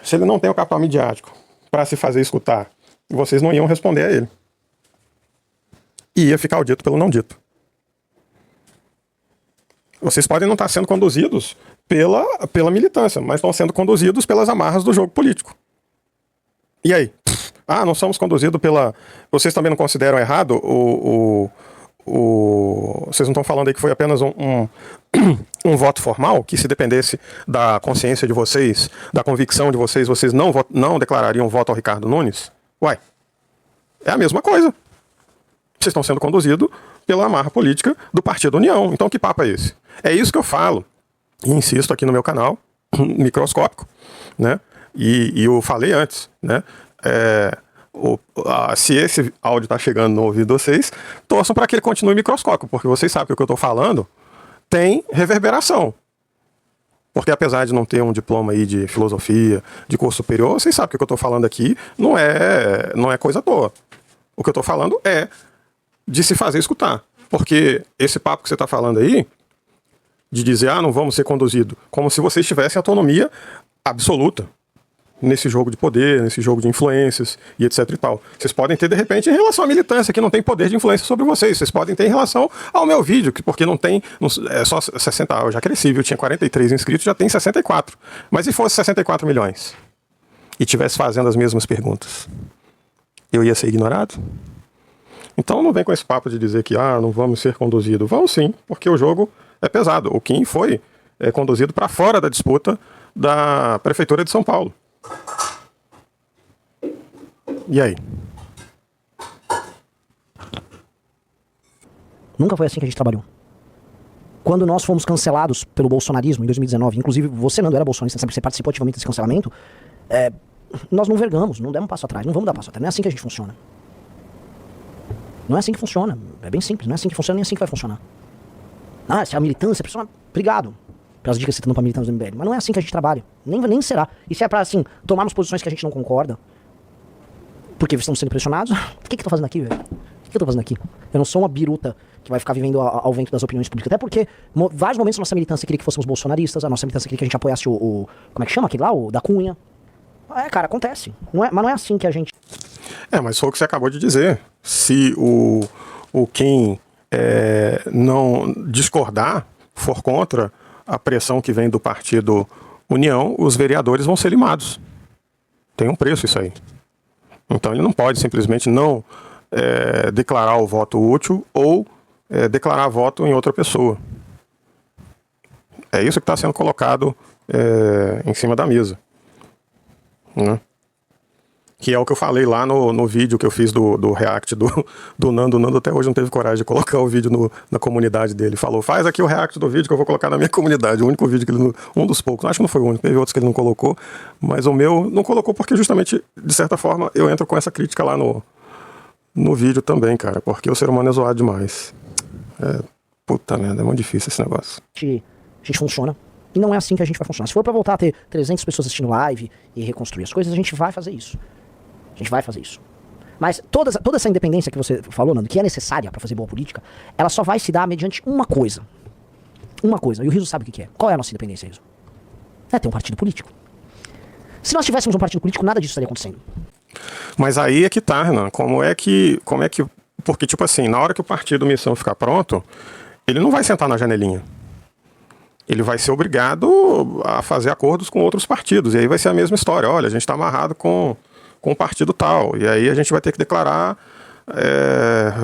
Se ele não tem o capital midiático para se fazer escutar, vocês não iam responder a ele. E ia ficar o dito pelo não dito. Vocês podem não estar sendo conduzidos pela militância, mas estão sendo conduzidos pelas amarras do jogo político. E aí? Não somos conduzidos pela... Vocês também não consideram errado Vocês não estão falando aí que foi apenas um voto formal? Que se dependesse da consciência de vocês, da convicção de vocês, vocês não declarariam voto ao Ricardo Nunes? Uai, é a mesma coisa. Vocês estão sendo conduzidos pela amarra política do Partido União. Então que papo é esse? É isso que eu falo e insisto aqui no meu canal, microscópico, né? E eu falei antes, né? Se esse áudio está chegando no ouvido de vocês, torçam para que ele continue microscópico, porque vocês sabem que o que eu estou falando tem reverberação. Porque apesar de não ter um diploma aí de filosofia, de curso superior, vocês sabem que o que eu estou falando aqui não é coisa à toa. O que eu estou falando é de se fazer escutar. Porque esse papo que você está falando aí, de dizer, não vamos ser conduzidos, como se vocês tivessem autonomia absoluta nesse jogo de poder, nesse jogo de influências e etc e tal. Vocês podem ter, de repente, em relação à militância, que não tem poder de influência sobre vocês. Vocês podem ter em relação ao meu vídeo, porque não tem... É só 60... Eu já cresci, viu? Eu tinha 43 inscritos, já tem 64. Mas se fosse 64 milhões e tivesse fazendo as mesmas perguntas, eu ia ser ignorado? Então não vem com esse papo de dizer que não vamos ser conduzidos. Vamos sim, porque o jogo é pesado. O Kim foi conduzido para fora da disputa da Prefeitura de São Paulo. E aí? Nunca foi assim que a gente trabalhou. Quando nós fomos cancelados pelo bolsonarismo em 2019, inclusive você, Nando, era bolsonarista, sabe que você participou ativamente desse cancelamento, nós não vergamos, não demos um passo atrás, não vamos dar passo atrás, não é assim que a gente funciona. Não é assim que funciona, é bem simples, não é assim que funciona, nem assim que vai funcionar. Ah, se é a militância, pessoal, obrigado pelas dicas que você está dando pra militância do MBL, mas não é assim que a gente trabalha, nem será. E se é pra, assim, tomarmos posições que a gente não concorda, porque estamos sendo pressionados, o que eu tô fazendo aqui, velho? O que eu tô fazendo aqui? Eu não sou uma biruta que vai ficar vivendo ao vento das opiniões públicas. Até porque, vários momentos, a nossa militância queria que fôssemos bolsonaristas, a nossa militância queria que a gente apoiasse o como é que chama aquele lá? O da Cunha. Cara, acontece. Mas não é assim que a gente... Mas foi o que você acabou de dizer. Se quem não discordar, for contra a pressão que vem do partido União, os vereadores vão ser limados. Tem um preço isso aí. Então ele não pode simplesmente não declarar o voto útil ou declarar voto em outra pessoa. É isso que está sendo colocado em cima da mesa. Né? Que é o que eu falei lá no vídeo que eu fiz do react do Nando. O Nando até hoje não teve coragem de colocar o vídeo na comunidade dele. Falou, faz aqui o react do vídeo que eu vou colocar na minha comunidade. O único vídeo que ele um dos poucos, acho que não foi o único, teve outros que ele não colocou, mas o meu não colocou porque justamente, de certa forma, eu entro com essa crítica lá no vídeo também, cara, porque o ser humano é zoado demais. Puta merda, é muito difícil esse negócio. A gente funciona. E não é assim que a gente vai funcionar. Se for pra voltar a ter 300 pessoas assistindo live e reconstruir as coisas, a gente vai fazer isso. A gente vai fazer isso. Mas toda essa independência que você falou, Nando, que é necessária pra fazer boa política, ela só vai se dar mediante uma coisa. Uma coisa. E o Riso sabe o que é. Qual é a nossa independência, Riso? É ter um partido político. Se nós tivéssemos um partido político, nada disso estaria acontecendo. Mas aí é que tá, Renan. Como é que... Porque, tipo assim, na hora que o partido Missão ficar pronto, ele não vai sentar na janelinha. Ele vai ser obrigado a fazer acordos com outros partidos. E aí vai ser a mesma história. Olha, a gente está amarrado com um partido tal. E aí a gente vai ter que declarar,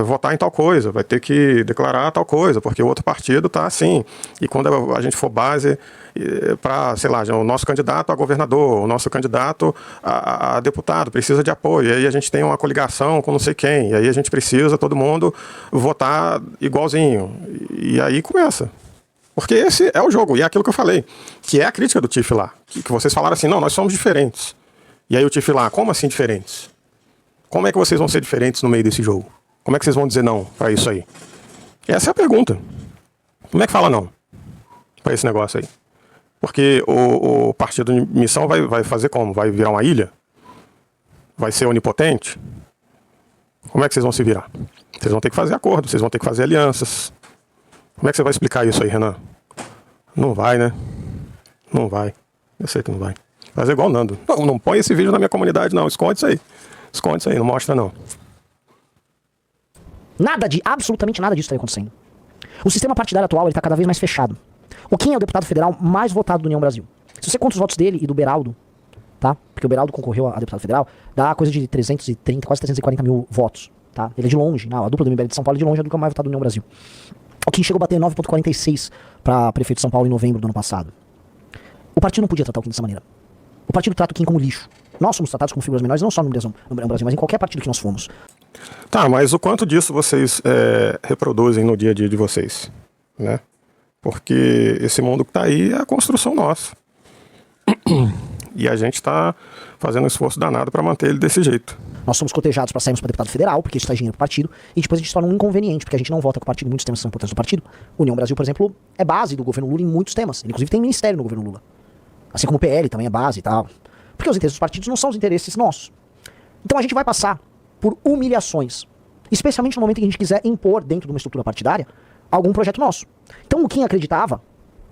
votar em tal coisa. Vai ter que declarar tal coisa, porque o outro partido está assim. E quando a gente for base para, sei lá, o nosso candidato a governador, o nosso candidato a deputado precisa de apoio. E aí a gente tem uma coligação com não sei quem. E aí a gente precisa, todo mundo, votar igualzinho. E aí começa. Porque esse é o jogo, e é aquilo que eu falei, que é a crítica do Tiff lá, que vocês falaram assim, não, nós somos diferentes. E aí o Tiff lá, como assim diferentes? Como é que vocês vão ser diferentes no meio desse jogo? Como é que vocês vão dizer não pra isso aí? Essa é a pergunta. Como é que fala não pra esse negócio aí? Porque o partido de Missão vai fazer como? Vai virar uma ilha? Vai ser onipotente? Como é que vocês vão se virar? Vocês vão ter que fazer acordo, vocês vão ter que fazer alianças. Como é que você vai explicar isso aí, Renan? Não vai, né? Não vai. Eu sei que não vai. Fazer igual o Nando. Não põe esse vídeo na minha comunidade, não. Esconde isso aí. Esconde isso aí, não mostra, não. Absolutamente nada disso está acontecendo. O sistema partidário atual está cada vez mais fechado. O Kim é o deputado federal mais votado do União Brasil. Se você conta os votos dele e do Beraldo, tá? Porque o Beraldo concorreu a deputado federal, dá coisa de 330, quase 340 mil votos, tá? Ele é de longe, a dupla do MBL de São Paulo é de longe a dupla mais votada do União Brasil. O Kim chegou a bater 9,46 para prefeito de São Paulo em novembro do ano passado. O partido não podia tratar o Kim dessa maneira. O partido trata o Kim como lixo. Nós somos tratados como figuras menores, não só no Brasil, mas em qualquer partido que nós fomos. Tá, mas o quanto disso vocês reproduzem no dia a dia de vocês, né? Porque esse mundo que tá aí é a construção nossa. E a gente tá fazendo um esforço danado para manter ele desse jeito. Nós somos cotejados para sairmos para deputado federal, porque isso traz dinheiro para o partido, e depois a gente se torna um inconveniente, porque a gente não vota com o partido em muitos temas que são importantes do partido. União Brasil, por exemplo, é base do governo Lula em muitos temas. Ele, inclusive, tem ministério no governo Lula. Assim como o PL também é base e tal. Porque os interesses dos partidos não são os interesses nossos. Então a gente vai passar por humilhações, especialmente no momento em que a gente quiser impor dentro de uma estrutura partidária algum projeto nosso. Então o Kim acreditava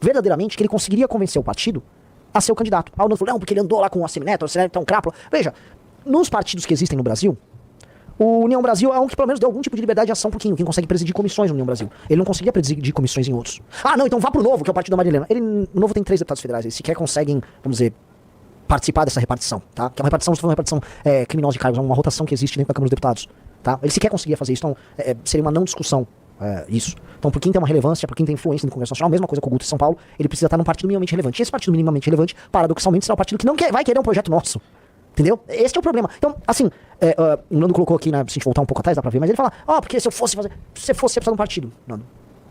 verdadeiramente que ele conseguiria convencer o partido a ser o candidato. O Nando falou, não, porque ele andou lá com o Assemineto, então Crápula. Veja, nos partidos que existem no Brasil, o União Brasil é um que pelo menos deu algum tipo de liberdade de ação pro Kim. O Kim consegue presidir comissões no União Brasil. Ele não conseguia presidir comissões em outros. Ah, não, então vá pro Novo, que é o partido da Marilena. O Novo tem 3 deputados federais, eles sequer conseguem, vamos dizer, participar dessa repartição, tá? Que é uma repartição, uma repartição criminosa de cargos, uma rotação que existe dentro da Câmara dos Deputados, tá? Ele sequer conseguia fazer isso, então seria uma não discussão isso. Então, por quem tem uma relevância, por quem tem influência no Congresso Nacional, mesma coisa com o Guto em São Paulo, ele precisa estar num partido minimamente relevante. E esse partido minimamente relevante, paradoxalmente, será o partido que não vai querer um projeto nosso. Entendeu? Esse é o problema. Então, assim, o Nando colocou aqui, né, se a gente voltar um pouco atrás, dá pra ver, mas ele fala, porque se eu fosse fazer, se você fosse, você precisa de um partido, Nando.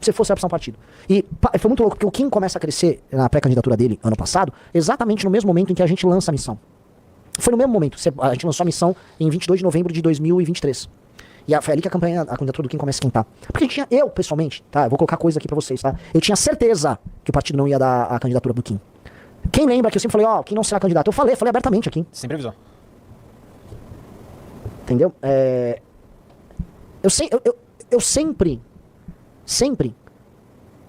você for separar um partido. E foi muito louco, porque o Kim começa a crescer na pré-candidatura dele, ano passado, exatamente no mesmo momento em que a gente lança a missão. Foi no mesmo momento, a gente lançou a missão em 22 de novembro de 2023. E foi ali que a candidatura do Kim começa a esquentar. Porque eu, pessoalmente, tá, eu vou colocar coisa aqui pra vocês, tá? Eu tinha certeza que o partido não ia dar a candidatura do Kim. Quem lembra que eu sempre falei, quem não será candidato? Eu falei abertamente aqui. Sempre avisou. Entendeu? Eu sempre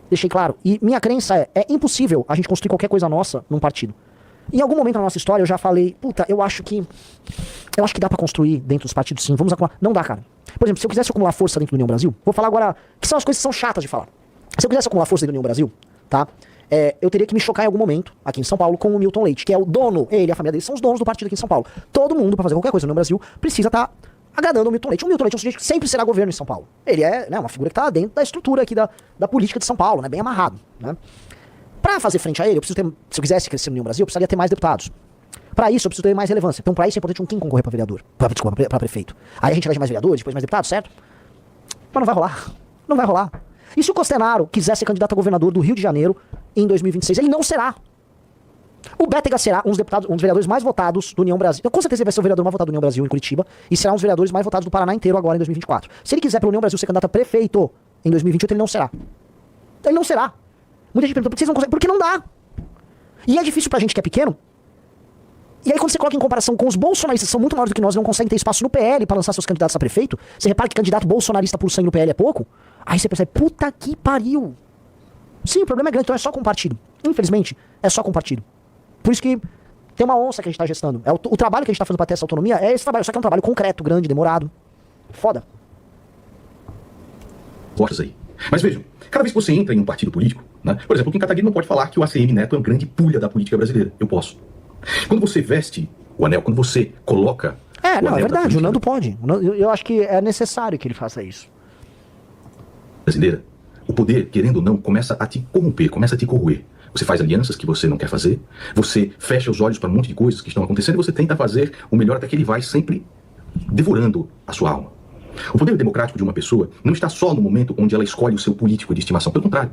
deixei claro. E minha crença é impossível a gente construir qualquer coisa nossa num partido. Em algum momento na nossa história eu já falei, puta, eu acho que dá pra construir dentro dos partidos sim, vamos acumular. Não dá, cara. Por exemplo, se eu quisesse acumular força dentro do União Brasil, vou falar agora, que são as coisas que são chatas de falar. Se eu quisesse acumular força dentro do União Brasil, tá? Eu teria que me chocar em algum momento, aqui em São Paulo, com o Milton Leite, que é o dono, ele e a família dele são os donos do partido aqui em São Paulo. Todo mundo, pra fazer qualquer coisa no Brasil, precisa estar agradando o Milton Leite. O Milton Leite é um sujeito que sempre será governo em São Paulo. Ele é, né, uma figura que tá dentro da estrutura aqui da política de São Paulo, né, bem amarrado, né? Pra fazer frente a ele, se eu quisesse crescer no União Brasil, eu precisaria ter mais deputados. Pra isso, eu preciso ter mais relevância. Então, pra isso, é importante um Kim concorrer pra vereador. Pra prefeito. Aí a gente elege mais vereadores, depois mais deputados, certo? Mas não vai rolar. Não vai rolar. E se o Costenaro quiser ser candidato a governador do Rio de Janeiro em 2026, ele não será. O Bétega será um dos vereadores mais votados do União Brasil. Então, com certeza ele vai ser o vereador mais votado do União Brasil em Curitiba e será um dos vereadores mais votados do Paraná inteiro agora em 2024. Se ele quiser pelo União Brasil ser candidato a prefeito em 2028, ele não será. Ele não será. Muita gente pergunta, por que vocês não conseguem? Porque não dá. E é difícil pra gente que é pequeno. E aí quando você coloca em comparação com os bolsonaristas, que são muito maiores do que nós, não conseguem ter espaço no PL pra lançar seus candidatos a prefeito, você repara que candidato bolsonarista por sangue no PL é pouco, aí você percebe, puta que pariu. Sim, o problema é grande, então é só com partido. Infelizmente, é só com partido. Por isso que tem uma onça que a gente tá gestando. O trabalho que a gente tá fazendo pra ter essa autonomia é esse trabalho, só que é um trabalho concreto, grande, demorado. Foda. Portas aí. Mas vejam, cada vez que você entra em um partido político, né, por exemplo, o Kim Kataguiri não pode falar que o ACM Neto é uma grande pulha da política brasileira. Eu posso. Quando você veste o anel, quando você coloca... não, é verdade, o Nando pode. Eu acho que é necessário que ele faça isso. Brasileira, o poder, querendo ou não, começa a te corromper, começa a te corroer. Você faz alianças que você não quer fazer, você fecha os olhos para um monte de coisas que estão acontecendo e você tenta fazer o melhor até que ele vai sempre devorando a sua alma. O poder democrático de uma pessoa não está só no momento onde ela escolhe o seu político de estimação, pelo contrário,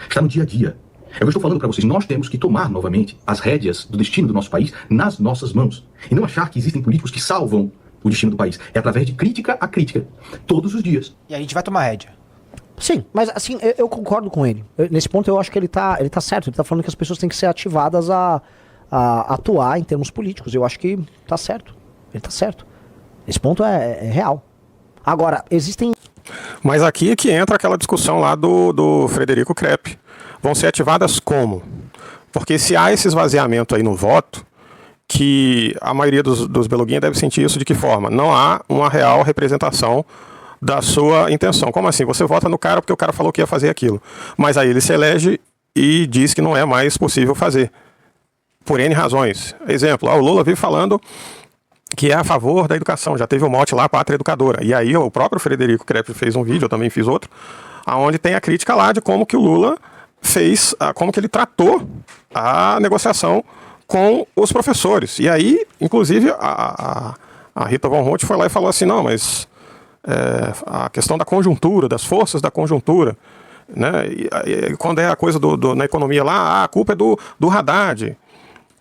está no dia a dia. É o que eu estou falando para vocês, nós temos que tomar novamente as rédeas do destino do nosso país nas nossas mãos. E não achar que existem políticos que salvam o destino do país. É através de crítica a crítica, todos os dias. E a gente vai tomar rédea. Sim, mas assim, eu concordo com ele. Nesse ponto eu acho que ele tá certo. Ele tá falando que as pessoas têm que ser ativadas a atuar em termos políticos. Eu acho que tá certo. Ele tá certo. Esse ponto é real. Agora, existem... Mas aqui é que entra aquela discussão lá do Frederico Krepp. Vão ser ativadas como? Porque se há esse esvaziamento aí no voto, que a maioria dos beloguinhas deve sentir isso de que forma? Não há uma real representação da sua intenção. Como assim? Você vota no cara porque o cara falou que ia fazer aquilo. Mas aí ele se elege e diz que não é mais possível fazer. Por N razões. Exemplo, o Lula vive falando que é a favor da educação. Já teve o mote lá, Pátria Educadora. E aí o próprio Frederico Krepp fez um vídeo, eu também fiz outro, onde tem a crítica lá de como que o Lula fez, como que ele tratou a negociação com os professores. E aí, inclusive, a Rita Von Hunt foi lá e falou assim, não, mas a questão da conjuntura, das forças da conjuntura, né? E quando é a coisa na economia lá, a culpa é do Haddad.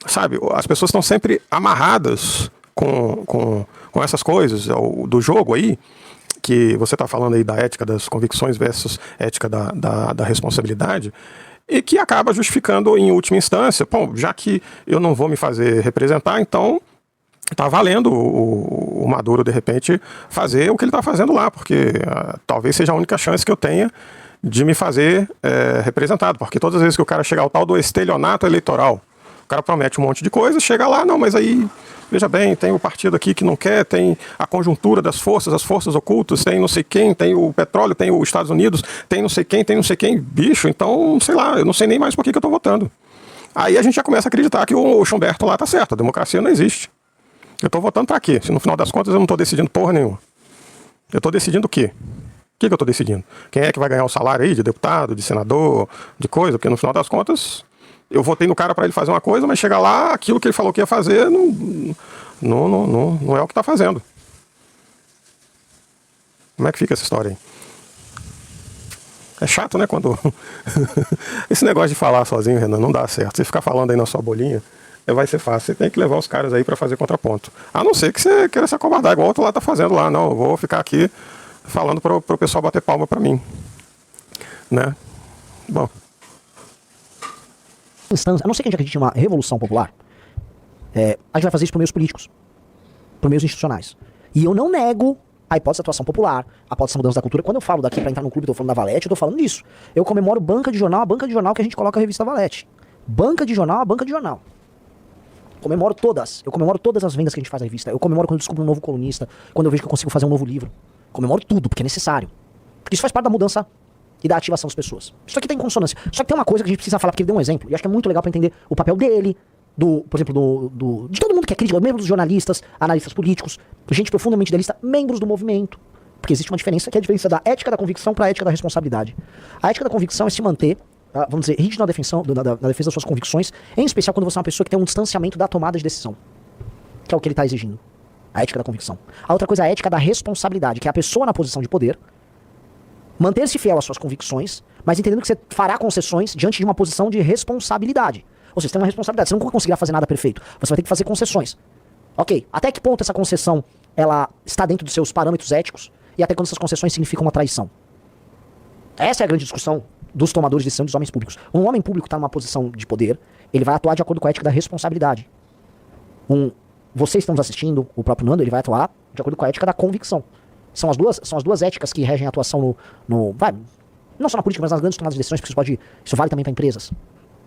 Sabe, as pessoas estão sempre amarradas com essas coisas, do jogo aí, que você está falando aí da ética das convicções versus ética da responsabilidade, e que acaba justificando em última instância, bom, já que eu não vou me fazer representar, então está valendo o Maduro, de repente, fazer o que ele está fazendo lá, porque talvez seja a única chance que eu tenha de me fazer representado, porque todas as vezes que o cara chega ao tal do estelionato eleitoral, o cara promete um monte de coisa, chega lá, não, mas aí, veja bem, tem o partido aqui que não quer, tem a conjuntura das forças, as forças ocultas, tem não sei quem, tem o petróleo, tem os Estados Unidos, tem não sei quem, bicho, então, sei lá, eu não sei nem mais por que eu tô votando. Aí a gente já começa a acreditar que o Schumberto lá tá certo, a democracia não existe. Eu tô votando pra quê? Se no final das contas eu não tô decidindo porra nenhuma. Eu tô decidindo o quê? O que eu tô decidindo? Quem é que vai ganhar o salário aí de deputado, de senador, de coisa? Porque no final das contas... Eu votei no cara para ele fazer uma coisa, mas chega lá, aquilo que ele falou que ia fazer não é o que está fazendo. Como é que fica essa história aí? É chato, né, quando... Esse negócio de falar sozinho, Renan, não dá certo. Você ficar falando aí na sua bolinha, vai ser fácil. Você tem que levar os caras aí pra fazer contraponto. A não ser que você queira se acovardar, igual o outro lá tá fazendo lá. Não, eu vou ficar aqui falando pro pessoal bater palma pra mim. Né? Bom. A não ser que a gente acredite em uma revolução popular, a gente vai fazer isso por meios políticos, por meios institucionais. E eu não nego a hipótese da atuação popular, a hipótese da mudança da cultura. Quando eu falo daqui pra entrar no clube, eu tô falando da Valete, eu tô falando disso. Eu comemoro banca de jornal, a banca de jornal que a gente coloca a revista Valete. Banca de jornal, a banca de jornal. Comemoro todas. Eu comemoro todas as vendas que a gente faz na revista. Eu comemoro quando eu descubro um novo colunista, quando eu vejo que eu consigo fazer um novo livro. Comemoro tudo, porque é necessário. Porque isso faz parte da mudança e da ativação das pessoas. Isso aqui tem consonância. Só que tem uma coisa que a gente precisa falar, porque ele deu um exemplo, e acho que é muito legal pra entender o papel dele, por exemplo, de todo mundo que é crítico, mesmo dos jornalistas, analistas políticos, gente profundamente idealista, membros do movimento. Porque existe uma diferença, que é a diferença da ética da convicção para a ética da responsabilidade. A ética da convicção é se manter, vamos dizer, rígido na defesa das suas convicções, em especial quando você é uma pessoa que tem um distanciamento da tomada de decisão, que é o que ele está exigindo. A ética da convicção. A outra coisa é a ética da responsabilidade, que é a pessoa na posição de poder manter-se fiel às suas convicções, mas entendendo que você fará concessões diante de uma posição de responsabilidade. Ou seja, você tem uma responsabilidade, você nunca conseguirá fazer nada perfeito. Você vai ter que fazer concessões. Ok, até que ponto essa concessão ela está dentro dos seus parâmetros éticos e até quando essas concessões significam uma traição? Essa é a grande discussão dos tomadores de decisão dos homens públicos. Um homem público está numa posição de poder, ele vai atuar de acordo com a ética da responsabilidade. Vocês estão nos assistindo, o próprio Nando, ele vai atuar de acordo com a ética da convicção. São as duas éticas que regem a atuação não só na política, mas nas grandes tomadas de decisões, porque isso vale também para empresas.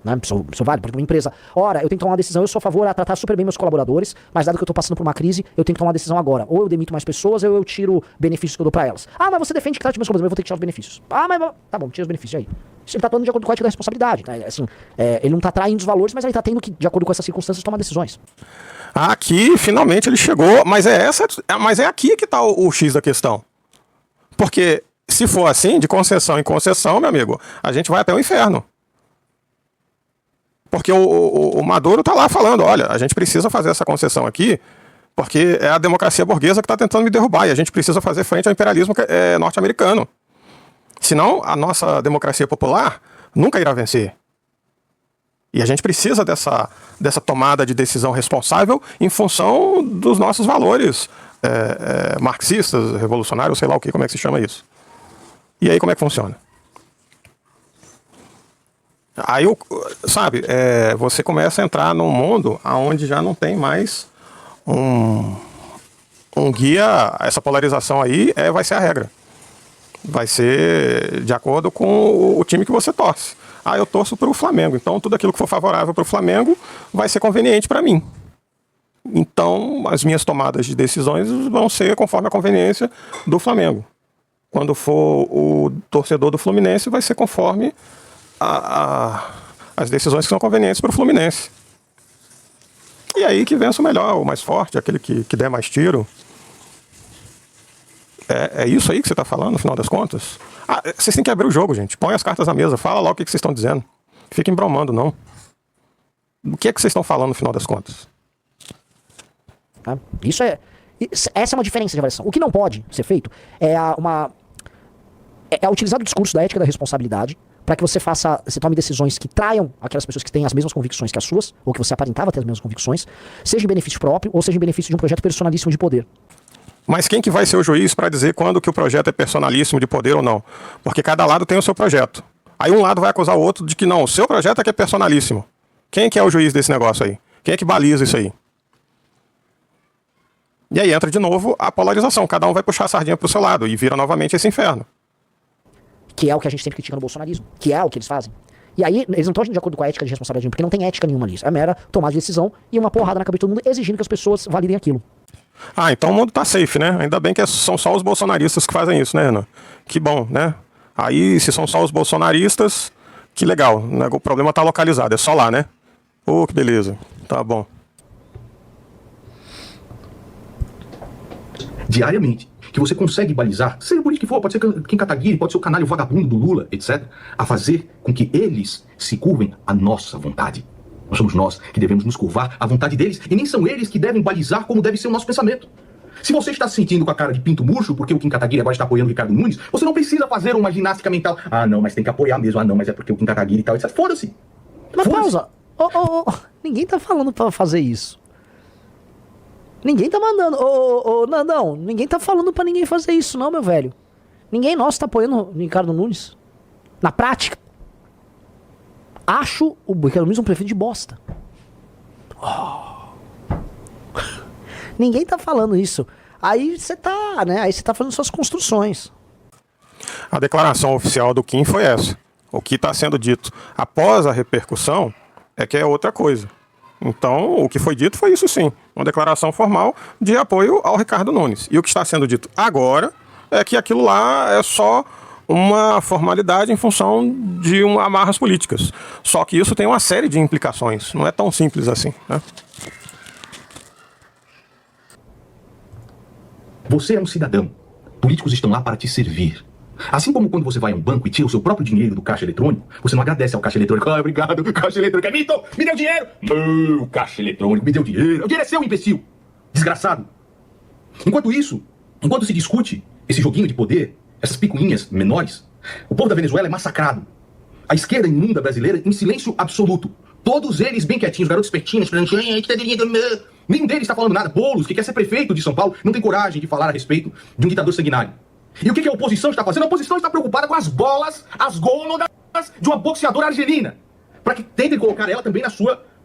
Né? Isso vale, porque uma empresa, ora, eu tenho que tomar uma decisão, eu sou a favor a tratar super bem meus colaboradores, mas dado que eu estou passando por uma crise, eu tenho que tomar uma decisão agora. Ou eu demito mais pessoas, ou eu tiro benefícios que eu dou para elas. Ah, mas você defende que trate meus colaboradores, eu vou ter que tirar os benefícios. Ah, mas tá bom, tira os benefícios aí. Ele está atuando de acordo com a ética da responsabilidade. Tá? Assim, ele não está traindo os valores, mas ele está tendo que, de acordo com essas circunstâncias, tomar decisões. Aqui, finalmente, ele chegou, mas é aqui que está o X da questão. Porque se for assim, de concessão em concessão, meu amigo, a gente vai até o inferno. Porque o Maduro está lá falando, olha, a gente precisa fazer essa concessão aqui, porque é a democracia burguesa que está tentando me derrubar, e a gente precisa fazer frente ao imperialismo norte-americano. Senão, a nossa democracia popular nunca irá vencer. E a gente precisa dessa tomada de decisão responsável em função dos nossos valores marxistas, revolucionários, sei lá o que, como é que se chama isso. E aí como é que funciona? Aí, sabe, você começa a entrar num mundo onde já não tem mais um guia, essa polarização aí vai ser a regra. Vai ser de acordo com o time que você torce. Ah, eu torço para o Flamengo, então tudo aquilo que for favorável para o Flamengo vai ser conveniente para mim. Então, as minhas tomadas de decisões vão ser conforme a conveniência do Flamengo. Quando for o torcedor do Fluminense, vai ser conforme as decisões que são convenientes para o Fluminense. E aí que vence o melhor, o mais forte, aquele que der mais tiro. É isso aí que você está falando, no final das contas? Vocês têm que abrir o jogo, gente. Põe as cartas na mesa, fala lá o que vocês estão dizendo. Fiquem bromando, não. O que é que vocês estão falando, no final das contas? Essa é uma diferença de avaliação. O que não pode ser feito é utilizar o discurso da ética da responsabilidade para que você tome decisões que traiam aquelas pessoas que têm as mesmas convicções que as suas, ou que você aparentava ter as mesmas convicções, seja em benefício próprio ou seja em benefício de um projeto personalíssimo de poder. Mas quem que vai ser o juiz para dizer quando que o projeto é personalíssimo de poder ou não? Porque cada lado tem o seu projeto. Aí um lado vai acusar o outro de que não, o seu projeto é que é personalíssimo. Quem que é o juiz desse negócio aí? Quem é que baliza isso aí? E aí entra de novo a polarização. Cada um vai puxar a sardinha pro seu lado e vira novamente esse inferno. Que é o que a gente sempre critica no bolsonarismo. Que é o que eles fazem. E aí, eles não estão de acordo com a ética de responsabilidade, porque não tem ética nenhuma ali. É mera tomada de decisão e uma porrada na cabeça de todo mundo exigindo que as pessoas validem aquilo. Então o mundo tá safe, né? Ainda bem que são só os bolsonaristas que fazem isso, né, Renan? Que bom, né? Aí, se são só os bolsonaristas, que legal, né? O problema tá localizado, é só lá, né? Que beleza, tá bom. Diariamente, que você consegue balizar, seja por que for, pode ser Kim Kataguiri, pode ser o canalha, o vagabundo do Lula, etc., a fazer com que eles se curvem à nossa vontade. Nós somos nós que devemos nos curvar à vontade deles, e nem são eles que devem balizar como deve ser o nosso pensamento. Se você está se sentindo com a cara de pinto murcho, porque o Kim Kataguiri agora está apoiando o Ricardo Nunes, você não precisa fazer uma ginástica mental. Ah, não, mas tem que apoiar mesmo. Ah, não, mas é porque o Kim Kataguiri e tal, etc. Foda-se. Mas pausa. Ninguém tá falando pra fazer isso. Ninguém tá mandando. Não, ninguém tá falando pra ninguém fazer isso, não, meu velho. Ninguém nosso tá apoiando o Ricardo Nunes. Na prática. Acho o Ricardo Nunes um prefeito de bosta. Ninguém tá falando isso. Aí você tá, né? Aí você tá fazendo suas construções. A declaração oficial do Kim foi essa. O que está sendo dito após a repercussão é que é outra coisa. Então, o que foi dito foi isso sim. Uma declaração formal de apoio ao Ricardo Nunes. E o que está sendo dito agora é que aquilo lá é só uma formalidade em função de amarras políticas. Só que isso tem uma série de implicações. Não é tão simples assim, né? Você é um cidadão. Políticos estão lá para te servir. Assim como quando você vai a um banco e tira o seu próprio dinheiro do caixa eletrônico, você não agradece ao caixa eletrônico. Ah, obrigado, caixa eletrônico. É mito! Me deu dinheiro! Não, caixa eletrônico, me deu dinheiro. O dinheiro é seu, imbecil! Desgraçado! Enquanto isso, enquanto se discute esse joguinho de poder, essas picuinhas menores, o povo da Venezuela é massacrado. A esquerda imunda brasileira em silêncio absoluto. Todos eles bem quietinhos, garotos espertinhos, nenhum deles está falando nada. Boulos, que quer ser prefeito de São Paulo, não tem coragem de falar a respeito de um ditador sanguinário. E o que a oposição está fazendo? A oposição está preocupada com as bolas, as gônadas de uma boxeadora argelina. Para que tentem colocar ela também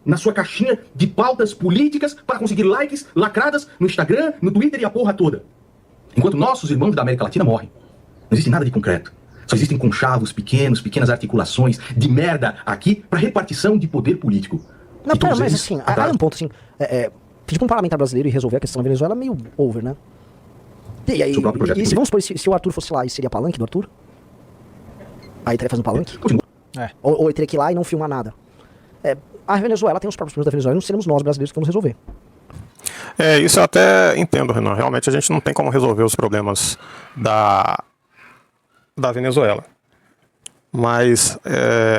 na sua caixinha de pautas políticas para conseguir likes lacradas no Instagram, no Twitter e a porra toda. Enquanto nossos irmãos da América Latina morrem. Não existe nada de concreto. Só existem conchavos pequenos, pequenas articulações de merda aqui para repartição de poder político. Não, pera, mas assim, há um ponto assim. Pedir para um parlamentar brasileiro e resolver a questão da Venezuela é meio over, né? E aí, se vamos supor, se o Arthur fosse lá, e seria palanque do Arthur? Aí teria fazendo palanque? Ou ele teria que ir lá e não filmar nada. A Venezuela tem os próprios problemas da Venezuela e não seremos nós brasileiros que vamos resolver. Isso eu até entendo, Renan. Realmente a gente não tem como resolver os problemas da Venezuela. Mas,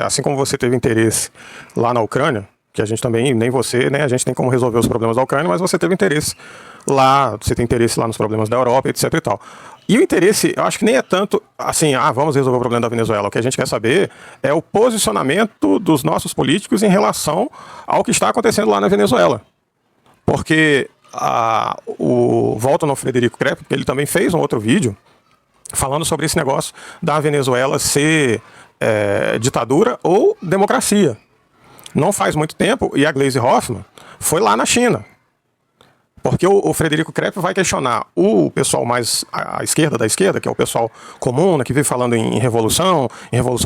assim como você teve interesse lá na Ucrânia, que a gente também, nem você, nem a gente tem como resolver os problemas da Ucrânia, mas você teve interesse lá, você tem interesse lá nos problemas da Europa, etc e tal. E o interesse, eu acho que nem é tanto assim, vamos resolver o problema da Venezuela. O que a gente quer saber é o posicionamento dos nossos políticos em relação ao que está acontecendo lá na Venezuela. Porque volto no Frederico Krepp, porque ele também fez um outro vídeo falando sobre esse negócio da Venezuela ser ditadura ou democracia. Não faz muito tempo, e a Gleisi Hoffmann foi lá na China. Porque o Frederico Krepp vai questionar o pessoal mais à esquerda da esquerda, que é o pessoal comum, né, que vive falando em revolução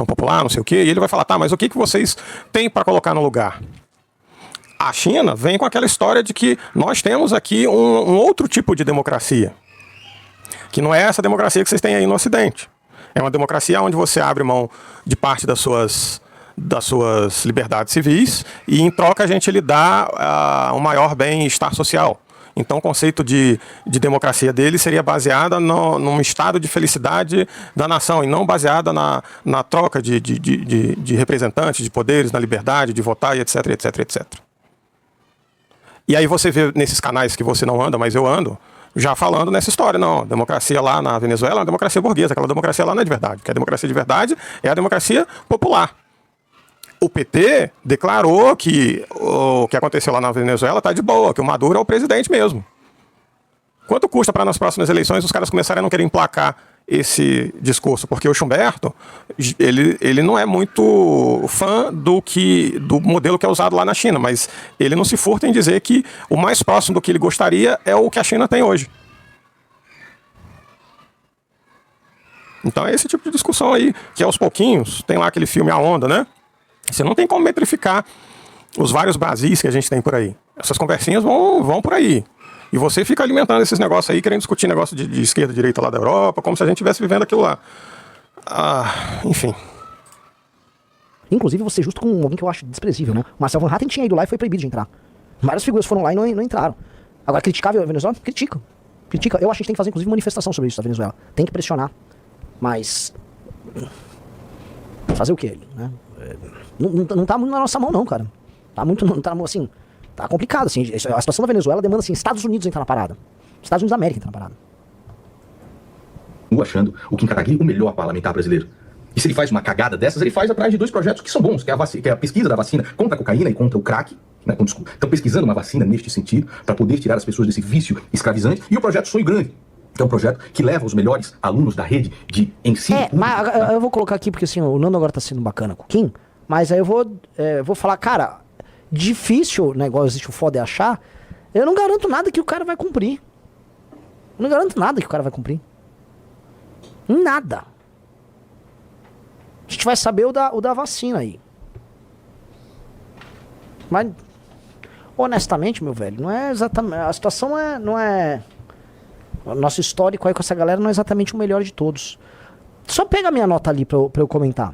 popular, não sei o quê, e ele vai falar, mas o que vocês têm para colocar no lugar? A China vem com aquela história de que nós temos aqui um outro tipo de democracia, que não é essa democracia que vocês têm aí no Ocidente. É uma democracia onde você abre mão de parte das suas liberdades civis e em troca a gente lhe dá um maior bem-estar social. Então o conceito de democracia dele seria baseada num estado de felicidade da nação e não baseada na troca de representantes, de poderes, na liberdade de votar e etc, etc, etc. E aí você vê nesses canais que você não anda, mas eu ando, já falando nessa história, não, a democracia lá na Venezuela é uma democracia burguesa, aquela democracia lá não é de verdade, porque a democracia de verdade é a democracia popular. O PT declarou que o que aconteceu lá na Venezuela está de boa, que o Maduro é o presidente mesmo. Quanto custa para nas próximas eleições os caras começarem a não querer emplacar esse discurso? Porque o Schumberto, ele não é muito fã do modelo que é usado lá na China, mas ele não se furta em dizer que o mais próximo do que ele gostaria é o que a China tem hoje. Então é esse tipo de discussão aí, que aos pouquinhos, tem lá aquele filme A Onda, né? Você não tem como metrificar os vários Brasis que a gente tem por aí. Essas conversinhas vão por aí. E você fica alimentando esses negócios aí, querendo discutir negócio de esquerda e direita lá da Europa, como se a gente estivesse vivendo aquilo lá. Enfim. Inclusive, você justo com alguém que eu acho desprezível, né? O Marcel Van Hatten tinha ido lá e foi proibido de entrar. Várias figuras foram lá e não entraram. Agora, criticar a Venezuela? Critica. Eu acho que a gente tem que fazer, inclusive, manifestação sobre isso da Venezuela. Tem que pressionar. Mas... fazer o quê? Né? Não tá muito na nossa mão, não, cara. Tá muito, assim, tá complicado, assim. A situação da Venezuela demanda, assim, Estados Unidos entrar na parada. Estados Unidos da América entra na parada. Achando o Kim Kataguiri o melhor parlamentar brasileiro. E se ele faz uma cagada dessas, ele faz atrás de 2 projetos que são bons, que é a pesquisa da vacina contra a cocaína e contra o crack. Né? Estão pesquisando uma vacina neste sentido, para poder tirar as pessoas desse vício escravizante. E o projeto Sonho Grande, que é um projeto que leva os melhores alunos da rede de ensino público, mas eu vou colocar aqui, porque assim, o Nando agora tá sendo bacana com o Kim, mas aí eu vou falar, cara, difícil, né, igual existe o foda é achar, eu não garanto nada que o cara vai cumprir. Eu não garanto nada que o cara vai cumprir. Nada. A gente vai saber o da vacina aí. Mas, honestamente, meu velho, não é exatamente... A situação não é... O nosso histórico aí com essa galera não é exatamente o melhor de todos. Só pega a minha nota ali pra eu comentar.